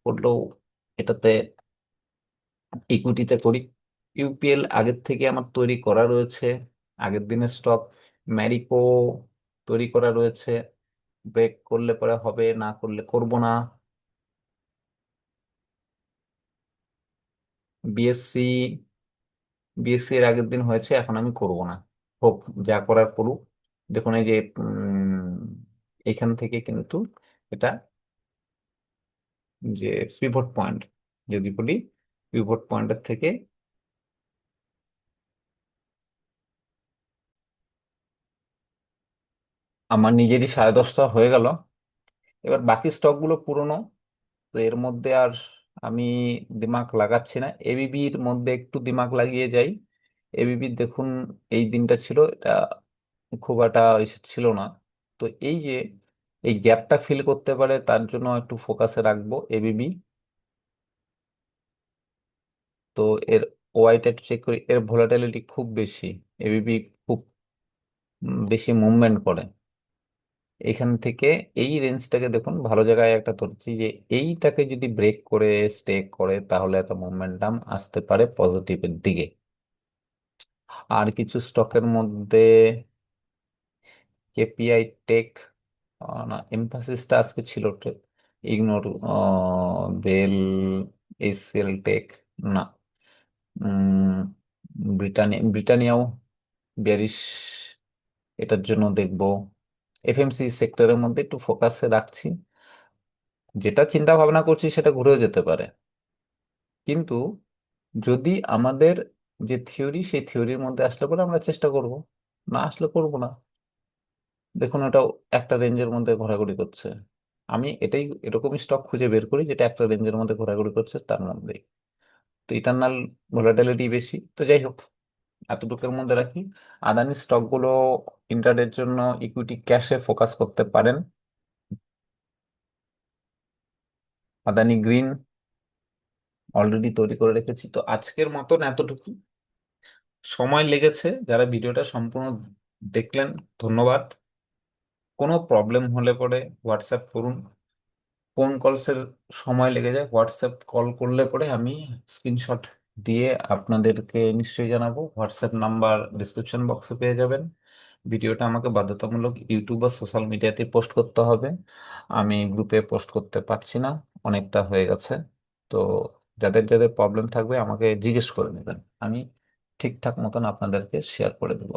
করলেও এটাতে ইকুইটিতে করি। ইউপিএল আগের থেকে আমার তৈরি করা রয়েছে, আগের দিনের স্টক। ম্যারিকো তৈরি করা রয়েছে, ব্রেক করলে পরে হবে, না করলে করব না। বিএসসি, বিএসসি এর আগের দিন হয়েছে, এখন আমি করব না, হোক, যা করার করুক। দেখুন এই যে এখান থেকে কিন্তু এটা যে পিভট পয়েন্ট, যদি বলি পিভট পয়েন্টের থেকে আমার নিজেরই 10:30 হয়ে গেল। এবার বাকি স্টকগুলো পুরনো, তো এর মধ্যে আর আমি দিমাগ লাগাচ্ছি না। এবিবির মধ্যে একটু দিমাগ লাগিয়ে যাই। এবিবির দেখুন এই দিনটা ছিল, এটা খুব একটা ইসে ছিল না। তো এই যে এই গ্যাপটা ফিল করতে পারে, তার জন্য একটু ফোকাসে রাখবো এবিবি। তো এর ওয়াইটা একটু চেক করি, এর ভোলাটিলিটি খুব বেশি। এবিবি খুব বেশি মুভমেন্ট করে এখান থেকে। এই রেঞ্জটাকে দেখুন, ভালো জায়গায় একটা ধরছি যে এইটাকে যদি ব্রেক করে স্টে করে, তাহলে একটা মোমেন্টাম আসতে পারে পজিটিভের দিকে। আর কিছু স্টকের মধ্যে কেপিআই টেক, না এমফাসিসটা আজকে ছিল, ইগনোর। বেল, এসএল টেক, না। উম, ব্রিটানিয়াও বেয়ারিশ, এটার জন্য দেখবো। এফএমসি সেক্টরের মধ্যে একটু ফোকাসে রাখছি। যেটা চিন্তা ভাবনা করছি সেটা ঘুরেও যেতে পারে, কিন্তু যদি আমাদের যে থিওরি, সেই থিওরির মধ্যে আসলে পরে আমরা চেষ্টা করব, না আসলে করব না। দেখুন ওটাও একটা রেঞ্জের মধ্যে ঘোরাঘুরি করছে। আমি এটাই, এরকমই স্টক খুঁজে বের করি যেটা একটা রেঞ্জের মধ্যে ঘোরাঘুরি করছে, তার মধ্যেই। তো ইটারনাল ভোলাটিলিটি বেশি, তো যাই হোক, এতটুকুর মধ্যে রাখি। আদানি স্টকগুলো ইন্টারডের জন্য ইকুইটি ক্যাশে ফোকাস করতে পারেন। আদানি গ্রিন অলরেডি তৈরি করে রেখেছি। তো আজকের মতন এতটুকু। সময় লেগেছে যারা ভিডিওটা সম্পূর্ণ দেখলেন, ধন্যবাদ। কোনো প্রবলেম হলে পরে হোয়াটসঅ্যাপ করুন। ফোন কলসের সময় লেগে যায়, হোয়াটসঅ্যাপ কল করলে পরে আমি স্ক্রিনশট দিয়ে আপনাদেরকে নিশ্চয়ই জানাবো। হোয়াটসঅ্যাপ নাম্বার ডিসক্রিপশন বক্সে পেয়ে যাবেন। ভিডিওটা আমাকে বাধ্যতামূলক ইউটিউব বা সোশ্যাল মিডিয়াতে পোস্ট করতে হবে, আমি গ্রুপে পোস্ট করতে পারছি না, অনেকটা হয়ে গেছে। তো যাদের যাদের প্রবলেম থাকবে আমাকে জিজ্ঞেস করে নেবেন, আমি ঠিকঠাক মতন আপনাদেরকে শেয়ার করে দেবো।